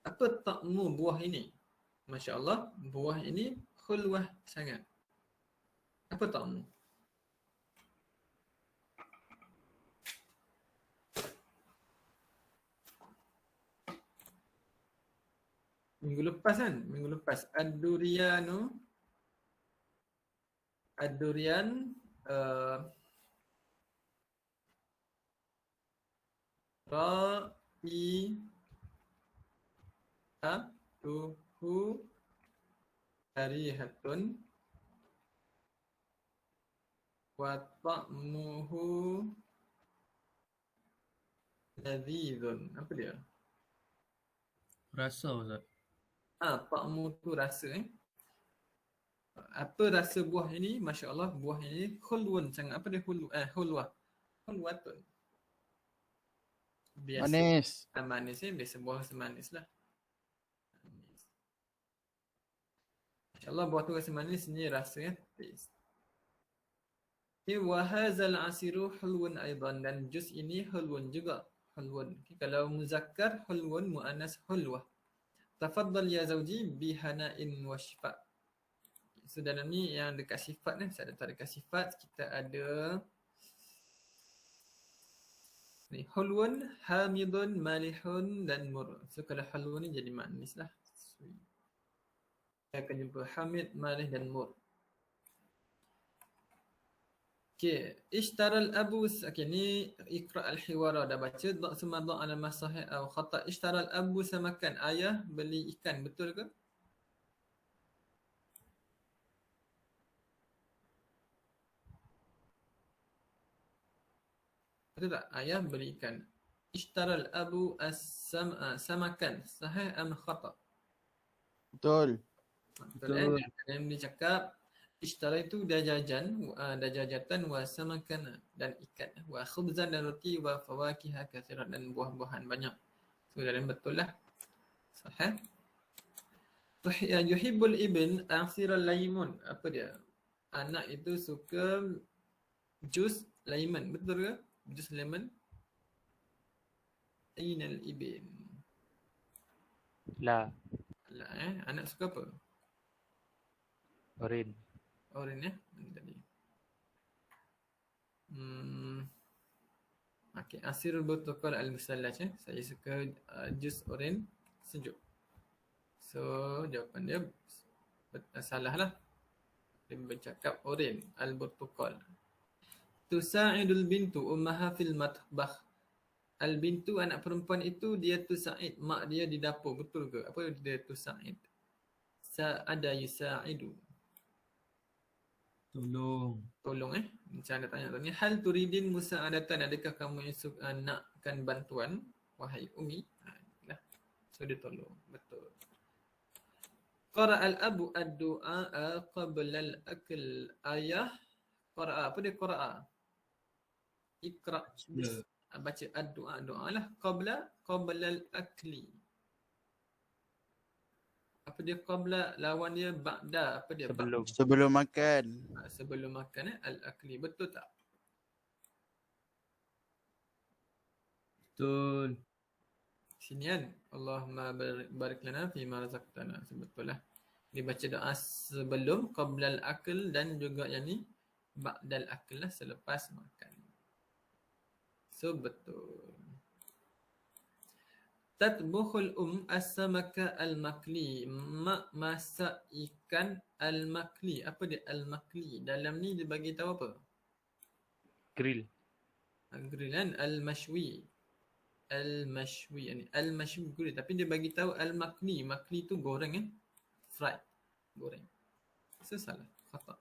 Apa ta'mu buah ini? Masya Allah, buah ini khulwah sangat. Apa ta'mu? Minggu lepas ad-durian ra'i'atuhu karihatun wa ta'muhu ladzizun. Apa dia? Rasa Ustaz. Ta'mu tu rasa. Apa rasa buah ini? Masya Allah, buah ini khulwun sangat. Apa dia hulwah? Hulwatun. Biasa. Manis. Manis biasa buah semanis lah. InsyaAllah buah tu rasa manis, ni rasa taste. Okay, wahazal asiru hulwun aidan, dan jus ini hulwun juga. Hulwun. Okay, kalau muzakkar hulwun, muannas hulwah. Tafaddal ya zawji bihana'in wa shifa. So dalam ni yang dekat sifat ni, saya ada dekat sifat kita ada ni hulwun, hamidun, malihun dan mur. So kalau hulwun ni jadi manis lah. Sweet. Kita akan jumpa hamid, malih dan mur. Okay, ishtaral abu, okay ni iqra al-hiwara dah baca. Dak summa dak ala masahih atau khata. Ishtaral abu samakan, ayah beli ikan, betul ke? Betul tak? Ayah beli ikan. Ishtaral abu as-samakan, sahih am khata? Betul. Betul. Yang dia cakap ishtara itu dajajan, dajajatan wa samakan dan ikan, wa khubzan dan roti, wa fawakiha kathiran dan buah-buahan banyak. So dalam betul lah. Sahih. Yuhibbul ibn asiral laimun. Apa dia? Anak itu suka jus lemon. Betul ke? Jus lemon. Ainal ibn. La. Lah anak suka apa? Orin. Oren ya tadi. Okey, asirul burtukal al-musallaj ya. Saya suka jus oren sejuk. So jawapan dia salah lah. Dia bercakap oren al-burtukal. Tusa'idul bintu ummaha fil matbakh. Al-bintu anak perempuan itu dia tusa'id, mak dia di dapur, betul ke? Apa dia tusa'id? Sa'ada yusa'idu. Tolong macam anda tanya tadi. Hal turidin musa'adatan, adakah kamu nakkan bantuan wahai Umi? Nah. So dia tolong. Betul. Qara al-abu ad-du'a qabla al-akl. Ayah qara'a. Apa dia qara'a? Iqra. Baca ad-du'a, doa lah. Qabla al-akli. Apa dia qabla, lawan dia ba'da, apa dia? Sebelum makan. Sebelum makan al-akli, betul tak? Betul. Sini kan, Allahumma barik lana fima razaqtana. Betul lah. Dia baca doa sebelum qabla al-akl dan juga yang ni ba'da al-akl lah, selepas makan. So betul. Tatbukhul as-samaka al-makli. Mak masak ikan al-makli. Apa dia al-makli? Dalam ni dia bagi tahu apa? Grill. Grill kan? Al-mashwi. Al-mashwi. Al-mashwi grill. Tapi dia bagi tahu al-makli. Makli tu goreng fried. Goreng. So salah. Khata.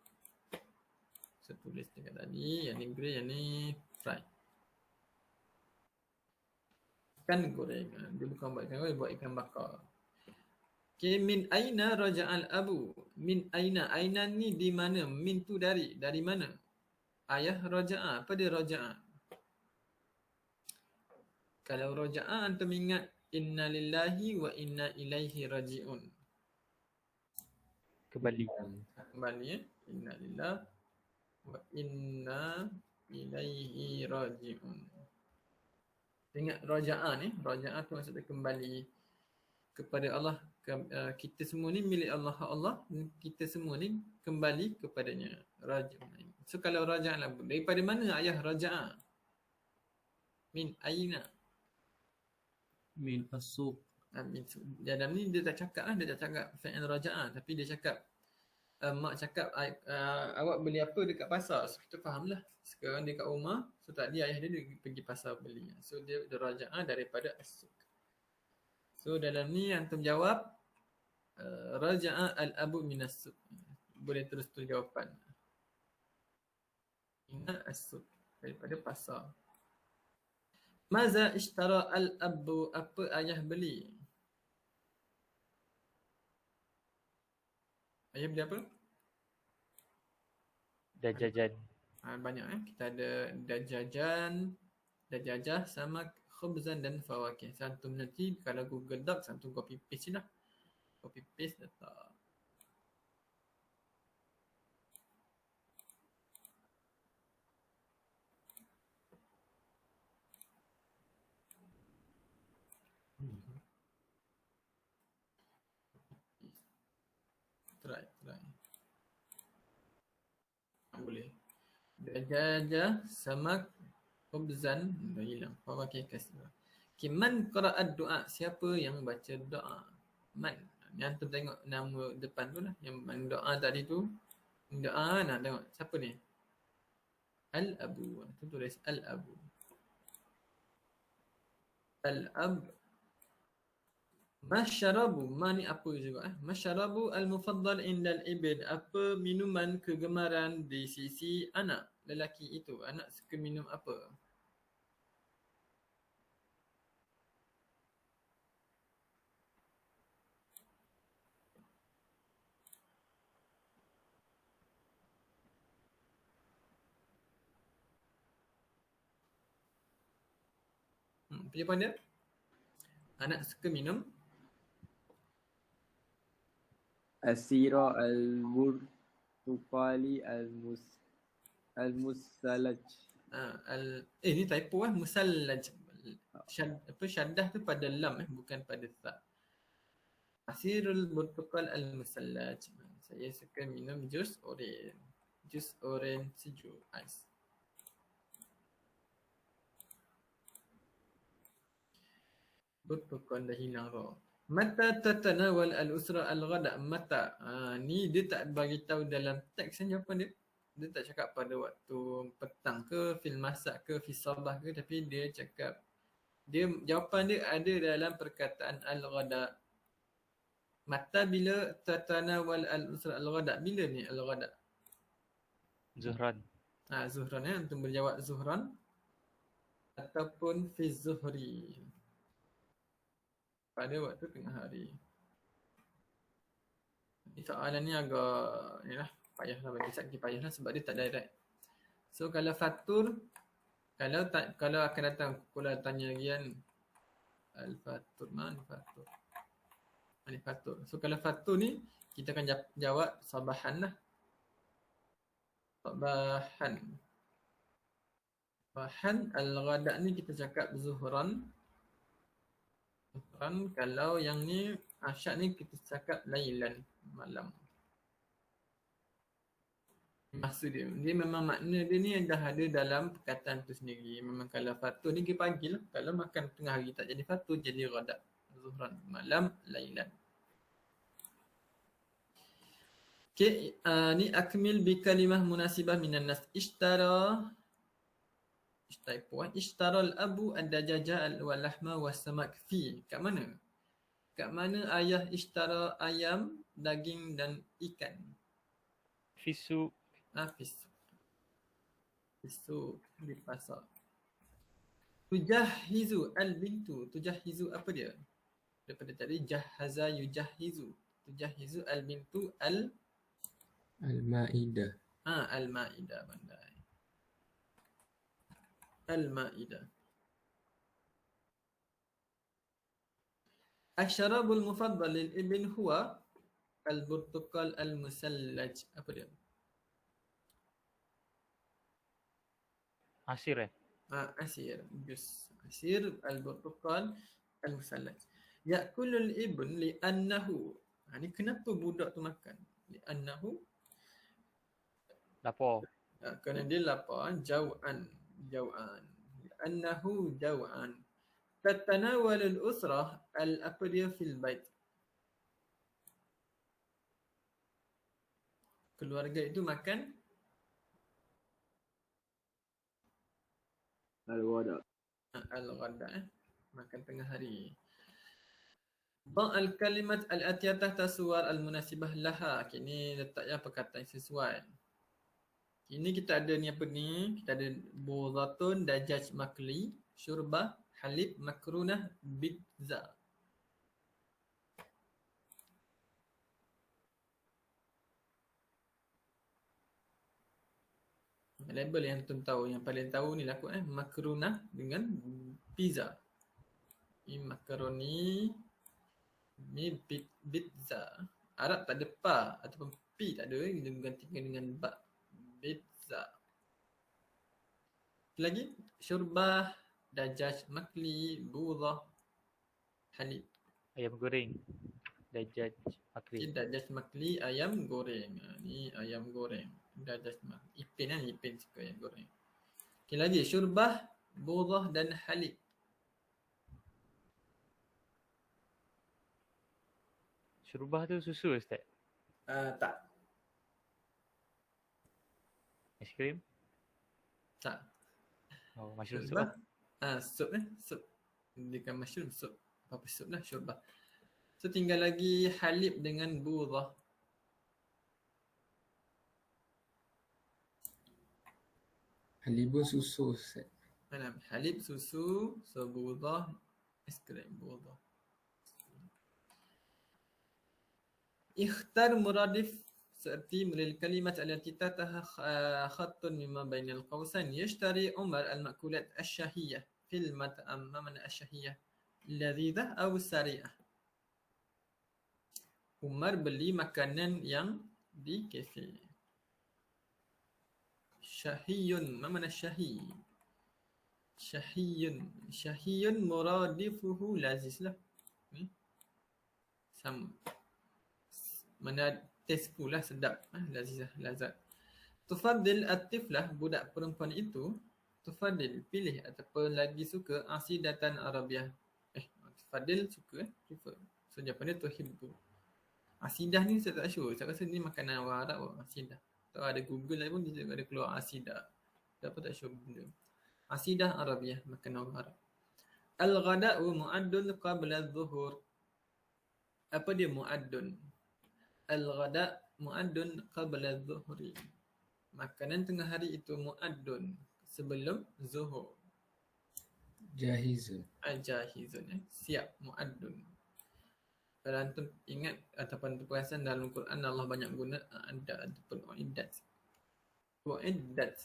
So tulis dekat tadi. Yang ni grill, yang ni fried. Ikan goreng. Dia bukan buat ikan goreng, dia buat ikan bakar. Okay, min aina raja'al abu. Min aina. Aina ni di mana? Min tu dari. Dari mana? Ayah raja'a. Apa dia raja'a? Kalau raja'a antum ingat inna lillahi wa inna ilaihi raji'un. Kembali. Kembali ya. Inna lillahi wa inna ilaihi raji'un. Ingat raja'a ni, raja'a tu maksudnya kembali kepada Allah. Kita semua ni milik Allah, kita semua ni kembali kepadanya. Raji'un. So kalau raja'a lah, daripada mana ayah raja'a? Min aina? Min as-suq. Dalam ni dia tak cakap lah, dia tak cakap fi'il raja'a, tapi dia cakap mak cakap awak beli apa dekat pasar. So kita faham lah. Sekarang dia kat rumah, so tadi ayah dia pergi pasar beli. So dia raja'ah daripada as-suq. So dalam ni antum jawab raja'a al-abu min as-suq. Boleh terus tu jawapan. Min as-suq, daripada pasar. Maza ishtara al-abu, apa ayah beli? Ayah beli apa? Dajajan. Banyak kita ada dajajan, dajajah sama khubzan dan fawakih. Antum nanti kalau Google Docs antum copy paste lah. Copy paste letak. Try. Boleh. Dajaja samak khubzan. Dah hilang. Okey, kasih. Okay, man qara'ad doa. Siapa yang baca doa? Man. Yang tu tengok nama depan tu lah. Yang man doa tadi tu. Doa nak tengok. Siapa ni? Al-Abu. Tu tulis Al-Abu. Al-Ab. Masyarabu. Ma ni apa juga? Masyarabu al-mufaddal indal ibn. Apa minuman kegemaran di sisi anak lelaki itu? Anak suka minum apa? Jawapan dia? Anak suka minum Asira al-burtukali al-musalaj. Ni typo musallaj. Syaddah tu pada lam bukan pada ta. Asirul burtukal al-musallaj. Saya suka minum jus oren. Jus oren sejuk, ais. Burtukal dah hilang roh. Mata tatanawal al-usra al-ghada. Mata. Ni dia tak bagi tahu dalam teks jawapan dia. Dia tak cakap pada waktu petang ke, fil masak ke, fil sabah ke, tapi dia cakap jawapan dia ada dalam perkataan al-ghada. Mata bila tatanawal al-usra al-ghada. Bila ni al-ghada? Zuhran. Zuhran untuk berjawab Zuhran ataupun fi zuhri. Pada waktu tengah hari. Soalan ni agak payahlah bagi Syakir, payahlah sebab dia tak direct. So kalau fatur, kalau akan datang kalau tanya lagi kan al-fatur, mana fatur? Mana fatur? So kalau fatur ni kita akan jawab sabahan lah. Sabahan. Sabahan al-ghada ni kita cakap zuhran. Kalau yang ni Asyad ni kita cakap lailan, malam. Maksud dia memang makna dia ni dah ada dalam perkataan tu sendiri. Memang kalau fatur ni dia pagi lah. Kalau makan tengah hari tak jadi fatur, jadi ghadak. Zuhran, malam, lailan. Okay, ni akmil bi kalimah munasibah minan nas. Ishtara al-abu ad-dajaja wal-lahma was-samak fi. Kat mana? Kat mana ayah ishtara ayam, daging dan ikan? Fisu. Fisu di pasar. Tujahizu al-bintu. Tujahizu apa dia? Daripada tadi jahaza yujahizu. Tujahizu al-bintu Al-Ma'idah. Al-Ma'idah bandai. Al-Ma'idah. Asyrabul mufaddal lil ibn huwa al-burtukal al-musallaj. Apa dia? Asir Asir. Jus. Asir al-burtukal al-musallaj. Ya'kulul ibn li'annahu. Ni kenapa budak tu makan? Li'annahu. Lapar. Kerana dia lapar. Jau'an. Li'annahu jau'an. Tatanawalul usrah apa dia fil bait. Keluarga itu makan al-ghada. Makan tengah hari. Al kalimat al-atiyatah taswar al-munasibah laha. Ini letaknya perkataan sesuai. Ini kita ada ni apa ni? Kita ada buratun, dajaj makli, syurbah, halib, makrunah, bidza. Label yang tuan tahu, yang paling tahu ni lah kot makrunah dengan pizza. Ini makaroni, ni pizza. Arab tak ada pa ataupun pi tak ada, dia gantikan dengan ba. Pizza. Lagi syurbah, dajaj makli, budah, Halib. Ayam goreng. Dajjaj makli. Okay, dajjaj makli, ayam goreng. Ni ayam goreng. Dajjaj makli. Ipin kan, Ipin suka ayam goreng. Okay, lagi syurbah, budah dan halib. Syurbah tu susu Ustaz. Tak. Aiskrim. Tak. Oh, mushroom soup Syurbah. lah. Sup sup. Bukan mushroom, sup. Apa sup lah, syurbah. So tinggal lagi halib dengan budah. Halibun susu Ustaz. Halib, susu, so budah, aiskrim, budah. Ikhtar muradif seperti mulil kalimat allati tataha khattun mimma bainal qausain yashtari Umar al-makulat asy-syahiyah fil mat'am. Mana asy-syahiyah? Ladhidah atau sari'ah? Umar beli makanan yang di kafe. Syahiyun. Mana syahi? Syahiyun muradifuhu laziz lah. Sama. Mana tasteful lah, sedap. Lazizah, lazat. Tufadil at-tiflah, budak perempuan itu. Tufadil, pilih ataupun lagi suka asidatan Arabiah. Tufadil suka, prefer. So jawapannya tuhibbu. Asidah ni saya tak sure. Saya rasa ni makanan orang Arab. Asidah. Tak ada Google lah pun dia ada keluar asidah. Siapa tak sure benda. Asidah Arabiah, makanan orang Arab. Al-ghada'u mu'addun qabla adh-dhuhur. Apa dia mu'addun? Al-ghada' mu'addun qabla adh-dhuhri. Makanan tengah hari itu mu'addun sebelum zuhur. Jahizun. Jahizun, siap, mu'addun. Kalau antum ingat ataupun terperasan dalam Quran Allah banyak guna ada ataupun uiddat. Uiddat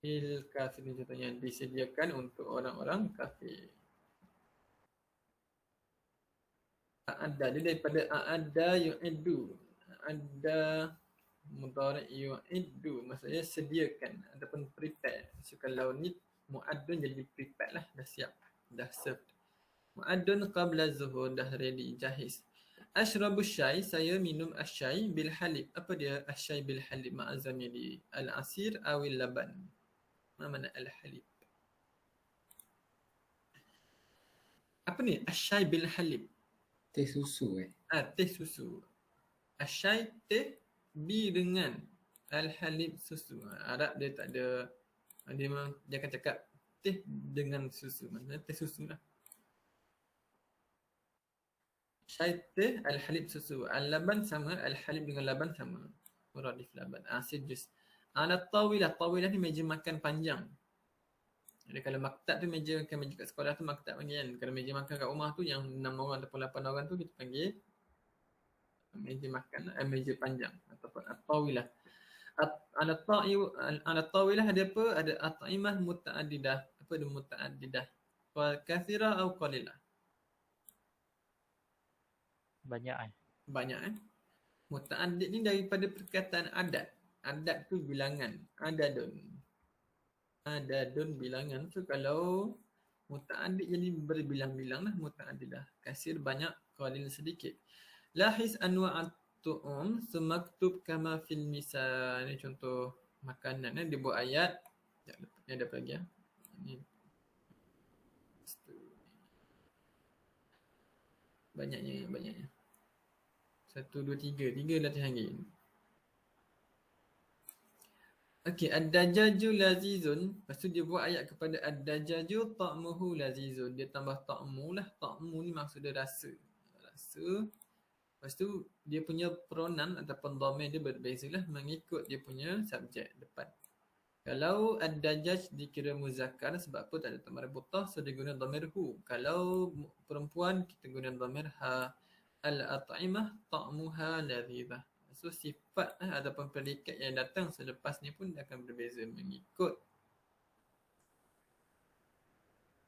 lil kafirin, contohnya disediakan untuk orang-orang kafir. A'adda, dia daripada a'adda yu'iddu. A'adda mudhari' yu'iddu, maksudnya sediakan ataupun prepare. So kalau ni mu'addun jadi prepare lah, dah siap, dah served. Mu'addun qabla zuhur, dah ready, jahiz. Ashrabu syai, saya minum asyai bil halib. Apa dia asyai bil halib? Ma'azamnya di al-asir awil laban. Mana al-halib? Apa ni asyai bil halib? Teh susu Teh susu. Asyai teh, bi dengan al-halib susu. Arab dia tak ada, dia akan cakap teh dengan susu. Maksudnya teh susu lah. Syai teh, al-halib susu. Al-laban sama, al-halib dengan laban sama. Muradif laban. Asid jus. Tawilah. Tawilah ni meja makan panjang. Jadi kalau maktab tu meja kat sekolah tu maktab panggil kan. Kalau meja makan kat rumah tu yang 6 orang ataupun 8 orang tu kita panggil meja makan, meja panjang ataupun at-tawilah. At-tawilah ada apa? Ada at'imah muta'addidah. Apa dia muta'addidah? Kathirah atau qalilah? Banyak. Muta'addid ni daripada perkataan adat. Adat tu bilangan. Adadun bilangan. So kalau muta'addid jadi berbilang-bilang lah, muta'addidah. Kasir banyak, qalil sedikit. Lahis anwa'at tu'um semaktub kama fil misal. Ini contoh makanan. Dia buat ayat. Ni ada apa lagi ya? Ni. Banyaknya. 1, 2, 3. 3 latihan lagi. Okey, ad-dajaju lazizun. Lepas tu dia buat ayat kepada ad-dajaju ta'muhu lazizun. Dia tambah ta'mu lah. Ta'mu ni maksud dia rasa. Lepas tu dia punya pronoun ataupun dhamir dia berbeza lah mengikut dia punya subjek depan. Kalau ad-dajaj dikira muzakkar sebab apa tak ada tamar butah, so dia guna dhamir hu. Kalau perempuan kita guna dhamir ha. Al-at'imah ta'muha lazizah. So sifat ataupun predikat yang datang selepas ni pun akan berbeza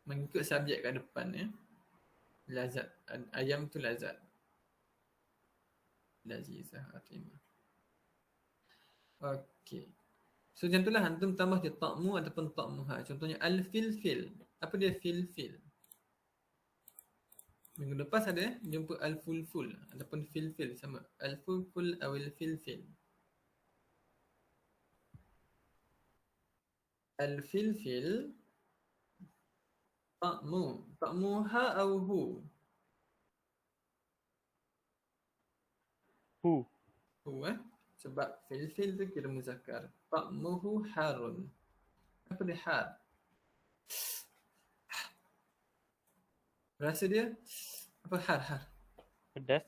mengikut subjek kat depan ya. Lazat, ayam tu lazat. Lazizah at'imah. Okey. So macam itulah antum tambah je ta'mu ataupun ta'muha. Contohnya al-fil. Apa dia fil-fil? Minggu lepas ada jumpa al-ful-ful ataupun fil-fil sama. Al-ful-ful awil fil-fil. Al-fil-fil ta'mu. Ta'muha aw hu? Hu. Hu sebab fil-fil tu kira muzakkar. Ta'muhu harun. Apa dia har? Rasa dia apa har? Pedas.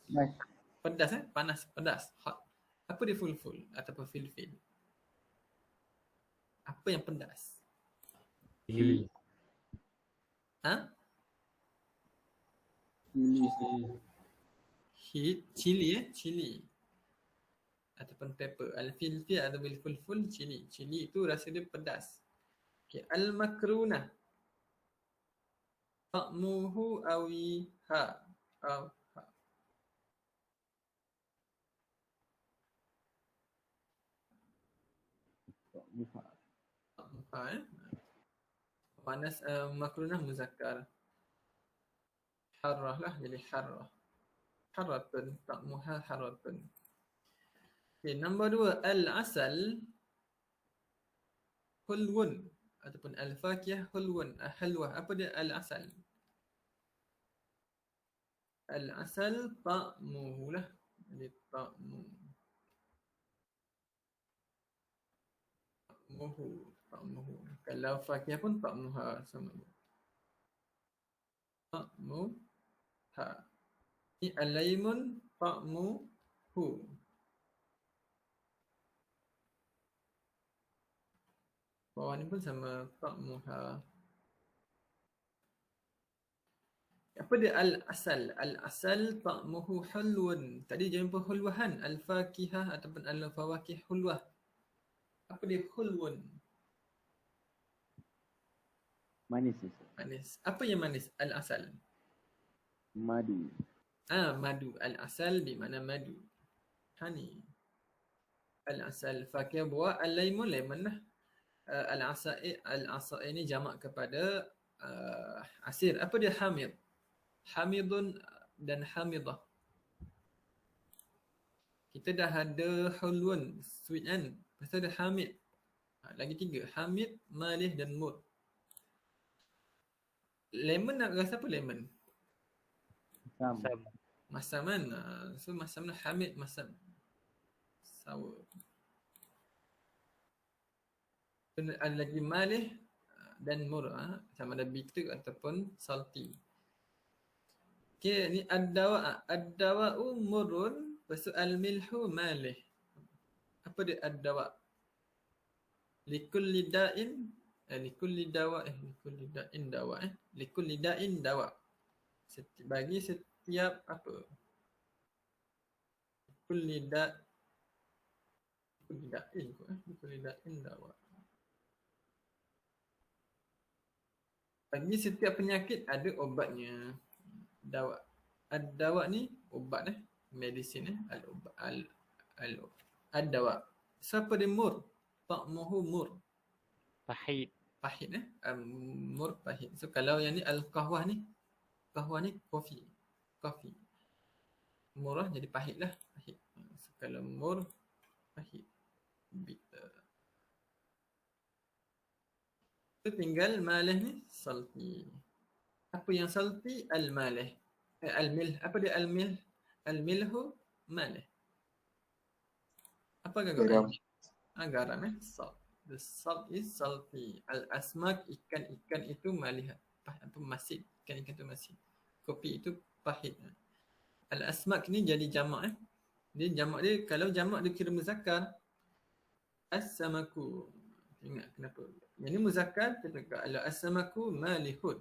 Pedas panas, pedas. Hot. Apa dia ful-ful ataupun fil-fil? Apa yang pedas? Chili. Ha? Chili. Chili chili. Ataupun pepper. Al-fil-fil ataupun ful-ful chili. Chili itu rasa dia pedas. Okay. Al-makrunah. Ta'muhu awiha. Awha. Ta'muha panas makrunah muzakkar. Harrah lah jadi harrah. Harratun. Ta'muha harratun. Okay, nombor 2. Al-asal hulwun ataupun al-fakiyah hulwun. Halwah. Apa dia al-asal? Al-asal ta'muhu lah. Jadi ta'mu. Ta'muhu. Kalau fakiyah pun ta'muha sama. Ta'muha. Ini al-laymun ta'muhu. Bawah ni pun sama ta'muha. Apa dia al-asal? Al-asal ta'muhu hulwun. Tadi jumpa hulwahan. Al-fakihah ataupun al-fawakih hulwah. Apa dia hulwun? Manis. Manis. Apa yang manis? Al-asal. Madu. Madu. Al-asal di mana madu. Honey. Al-asal fakih buah. Al-laymun lemon lah. Al-asal ini jamak kepada asir. Apa dia hamid? Hamidun dan hamidah. Kita dah ada hulwun, sweet kan? Lepas tu ada hamid. Lagi 3. Hamid, malih dan mur. Lemon nak rasa apa lemon? Masam. Masam kan? So masam lah hamid, masam. Sour. Ada lagi malih dan mur. Sama ada bitter ataupun salty. Okay, ni ad-dawa'. Ad-dawa'u murun. Lepas tu al-milhu malih. Apa dia ad-dawa'? Likulli da'in. Likulli dawa'. Likulli da'in dawa'. Likulli da'in dawa'. Bagi setiap apa? Likulli da'in. Likulli da'in dawa'. Bagi setiap penyakit ada obatnya. Dawa. Ad-dawa ni obat medicine ad-dawa. Siapa dia mur? Ta'muhu mur. Pahit. Pahit mur pahit. So kalau yang ni al-qahwah ni kopi. Kopi. Murah jadi pahit lah. Pahit. So kalau mur pahit. Bitter. So tinggal malih ni salty. Apa yang salty? Al-malih. Al-milh. Apa dia al-milh? Al-milhu malih. Apa garam? Garam salt. The salt is salty. Al-asmak, ikan itu malih. Apa masid. Ikan itu masid. Kopi itu pahit. Al-asmak ni jadi jamak. Dia jamak dia, kalau jamak dia kira muzakkar. As-samaku. Ingat kenapa? Yang ni muzakkar, kita kalau as-samaku malihun.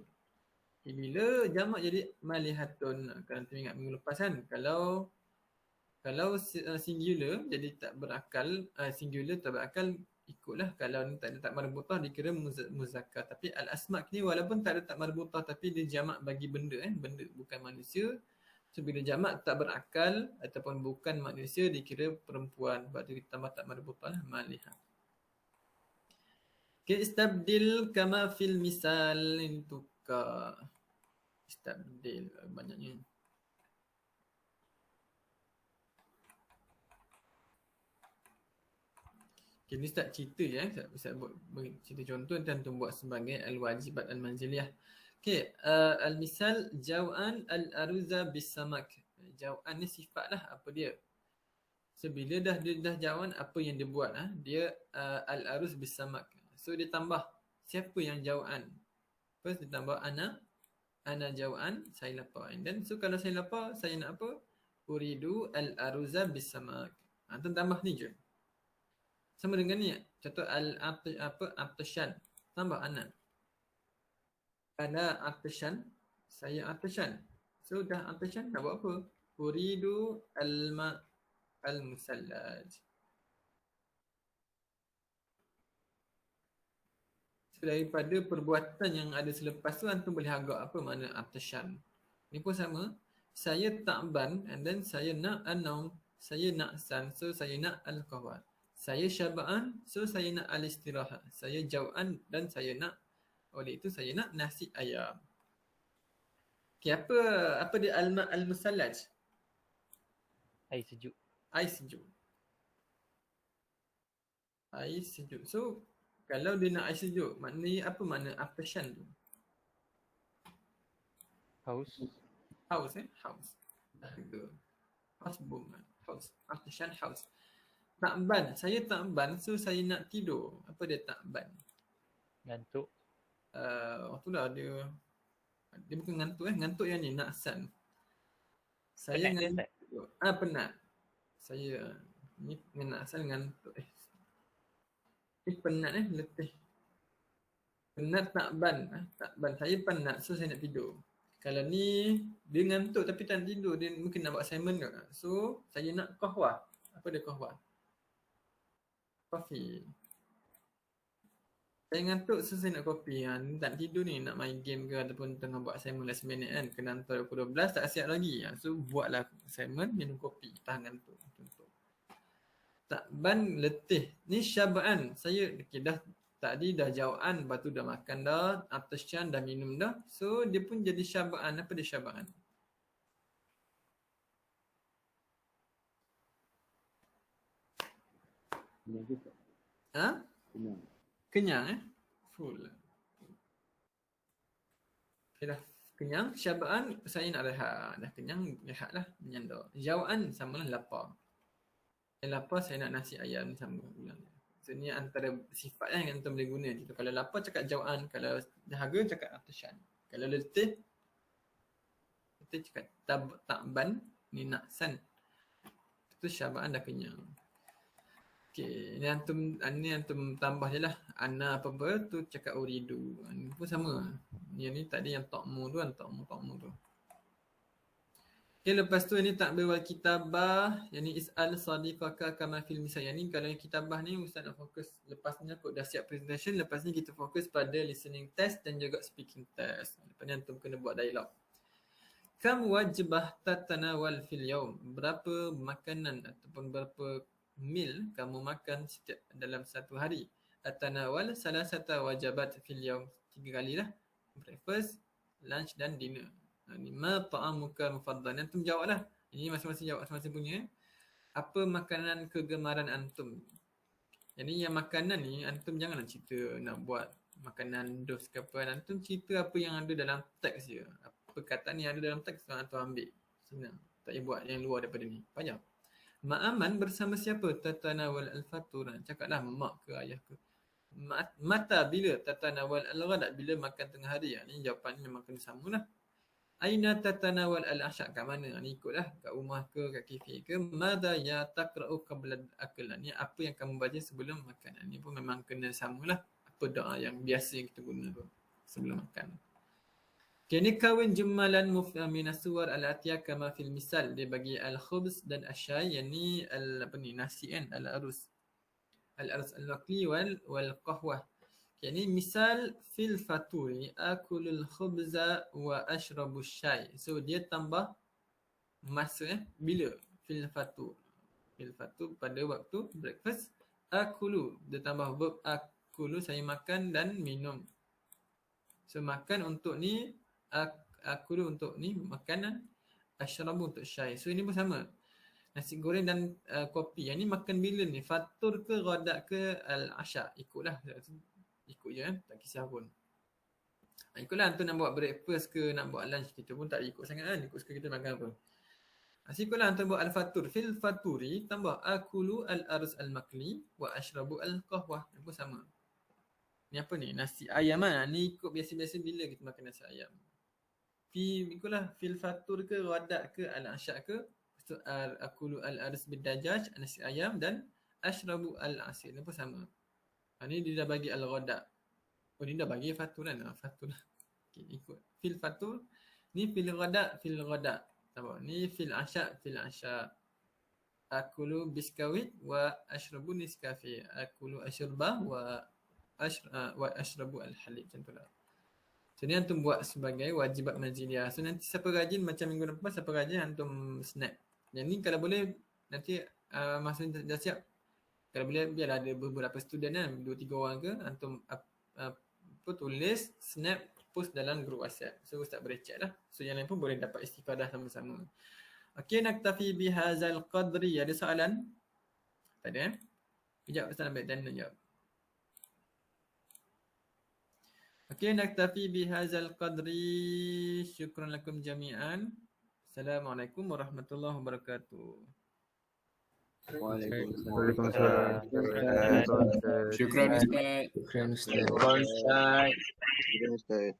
Bila jamak jadi malihatun. Kalau tu ingat minggu lepas kan. Kalau singular jadi tak berakal. Singular tak berakal ikutlah. Kalau ni tak ada tak marbutah dikira muzakkar. Tapi al-asmak ni walaupun tak ada tak marbutah tapi dia jamak bagi benda. Benda bukan manusia. So bila jamak tak berakal ataupun bukan manusia dikira perempuan. Sebab tu kita tambah tak marbutah lah. Malihat. Okay, istabdil kama fil misal. Ini tukar. Istabdil banyaknya. Okay, ni start cerita je. Saya buat cerita contoh dan tu buat sebagai al-wajibat al-manziliyah. Okay, al-misal jaw'an al-aruza bis-samak. Jaw'an ni sifat lah, apa dia. So bila dah jaw'an, apa yang dia buat? Dia al-aruz bis-samak. So dia tambah siapa yang jaw'an. First dia tambah ana jaw'an, saya lapar. And then so kalau saya lapar, saya nak apa? Uridu al-aruza bis-samak. Tu tambah ni je. Sama dengan ni, contoh atashan, tambah ana. Ana atashan, saya atashan. So dah atashan, nak buat apa? Uridu al-ma al-musallaj. So daripada perbuatan yang ada selepas tu, antum boleh agak apa makna atashan. Ni pun sama. Saya ta'ban and then saya nak an-naum, saya nak san, so saya nak al-qahwa. Saya syaba'an, so saya nak al-istirahat. Saya jaw'an dan saya nak, oleh itu saya nak nasi ayam. Okay, apa dia al-musallaj? Air sejuk. Air sejuk. Air sejuk. So, kalau dia nak air sejuk, maknanya apa makna atashan tu? Haus. Haus Haus. Haus boom. Haus. Atashan haus. Takban. Saya takban, so saya nak tidur. Apa dia takban? Ngantuk. Itulah dia bukan ngantuk ngantuk yang ni naksan. Saya Penat ngantuk. Penat. Saya ni dengan naksan ngantuk. Penat letih. Penat takban. Takban. Saya penat, so saya nak tidur. Kalau ni dia ngantuk tapi tak tidur, dia mungkin nak buat assignment ke. So saya nak qahwah. Apa dia qahwah? Kopi. Saya ngantuk, so saya nak kopi. Ni tak tidur ni, nak main game ke ataupun tengah buat assignment last minute kan. Kena hantar pukul 12, tak siap lagi. So buatlah assignment, minum kopi, tahan ngantuk. Contoh. Takban letih. Ni syaba'an. Saya dah tadi dah jawaan, lepas tu dah makan dah, atasyan dah minum dah. So dia pun jadi syaba'an. Apa dia syaba'an? Kenyang juga. Kenyang. Kenyang full. Okay, dah kenyang, syaba'an saya nak rehat. Dah kenyang, rehatlah, menyandar. Jawaan samalah lapar. Lapar saya nak nasi ayam, sama ulang. So ni antara sifat yang kita boleh guna. Kalau lapar cakap jawaan, kalau dahaga cakap atasyan. Kalau letih cakap takban, ni naksan. Itu syaba'an dah kenyang. Okay, ni antum tambah je lah. Ana apa-apa tu cakap uridu. Ni pun sama. Yang ni tadi yang ta'mu tu kan, ta'mu tu. Okay, lepas tu ni takbir wal kitabah. Yang ni is'al sadiqaka kama fil misal. Yang ni kalau yang kitabah ni Ustaz nak fokus. Lepas ni aku dah siap presentation. Lepas ni kita fokus pada listening test dan juga speaking test. Lepas ni antum kena buat dialog. Kam wajibah tatanawal fil yaum. Berapa makanan ataupun berapa meal kamu makan setiap dalam satu hari. Atanawal salah satu wajibat fil yaum. 3 kali lah. Breakfast, lunch dan dinner. Ma ta'amuka mufaddal. Antum jawab lah. Ini masing-masing jawab masing-masing punya. Apa makanan kegemaran antum? Jadi yang makanan ni antum janganlah cerita nak buat makanan dos ke apa. Antum cerita apa yang ada dalam teks je. Perkataan yang ada dalam teks antum ambil. Senang. Tak payah buat yang luar daripada ni. Banyak. Ma'aman bersama siapa? Tatanawal al-fatur. Cakaplah mak ke ayah ke. Mata bila tatanawal al-ghadat? Bila makan tengah hari. Ni jawapannya memang kena sama lah. Aina tatanawal al-asyak? Kat mana? Ni ikutlah. Kat rumah ke, kat kafe ke. Mada ya taqra'u qabla akal? Ni apa yang kamu baca sebelum makan. Ni pun memang kena samalah. Apa doa yang biasa yang kita guna tu sebelum makan. Okay, ni kawin jumalan minas suwar al-atiyah kama fil misal. Dia bagi al-khubz dan asyai. Yang ni nasi kan, al-arus. Al-arus al-waqli wal-qahwah. Okay, ni misal fil faturi akulul khubza wa ashrabu syai. So dia tambah masa bila fil fatur. Fil fatur pada waktu breakfast. Akulu dia tambah verb Akulu saya makan dan minum. So makan untuk ni, akulu untuk ni makanan, asyrabu untuk syai. So ini pun sama. Nasi goreng dan kopi. Yang ni makan bila ni? Fatur ke, ghadak ke, al-asya? Ikutlah. Ikut je kan. Tak kisah pun. Ikutlah antum nak buat breakfast ke, nak buat lunch, kita pun tak ikut sangat kan. Ikut suka kita makan apa. Ikutlah antum buat al-fatur. Fil faturi tambah akulu al-arz al-makli wa asyrabu al-qahwah. Ini pun sama. Ni apa ni? Nasi ayam kan. Ni ikut biasa-biasa bila kita makan nasi ayam. Ikutlah fil fatur ke, ghadak ke, al-asya ke. So, akulu al-arz bid-dajaj, nasi ayam, dan asyrabu al-asir. Ini pun sama. Ni dia dah bagi al-ghadak. Oh, dia dah bagi fatur kan? Fatur. Okay, ikut. Fil fatur. Ni fil ghadak, fil ghadak. Ni fil asya, fil asya. Akulu biskawit wa asyrabu niskafi. Akulu asyrbah wa asyrabu al-halib. Macam tu lah. So ni antum buat sebagai wajibat manziliyah. So nanti siapa rajin macam minggu depan, siapa rajin antum snap. Yang ni kalau boleh nanti masa dah siap, kalau boleh biarlah ada beberapa student kan, 2-3 orang ke, antum tulis, snap, post dalam grup WhatsApp. So Ustaz boleh check lah. So yang lain pun boleh dapat istifadah sama-sama. Okay, naktafi bihazal qadri. Ada soalan? Tak ada kan? Sekejap Ustaz ambil tanda jawab. Okay, naktafi bihazal qadri. Syukran lakum jami'an. Assalamualaikum warahmatullahi wabarakatuh. Waalaikumsalam. Syukran Ustaz. Syukran Ustaz. Syukran Ustaz.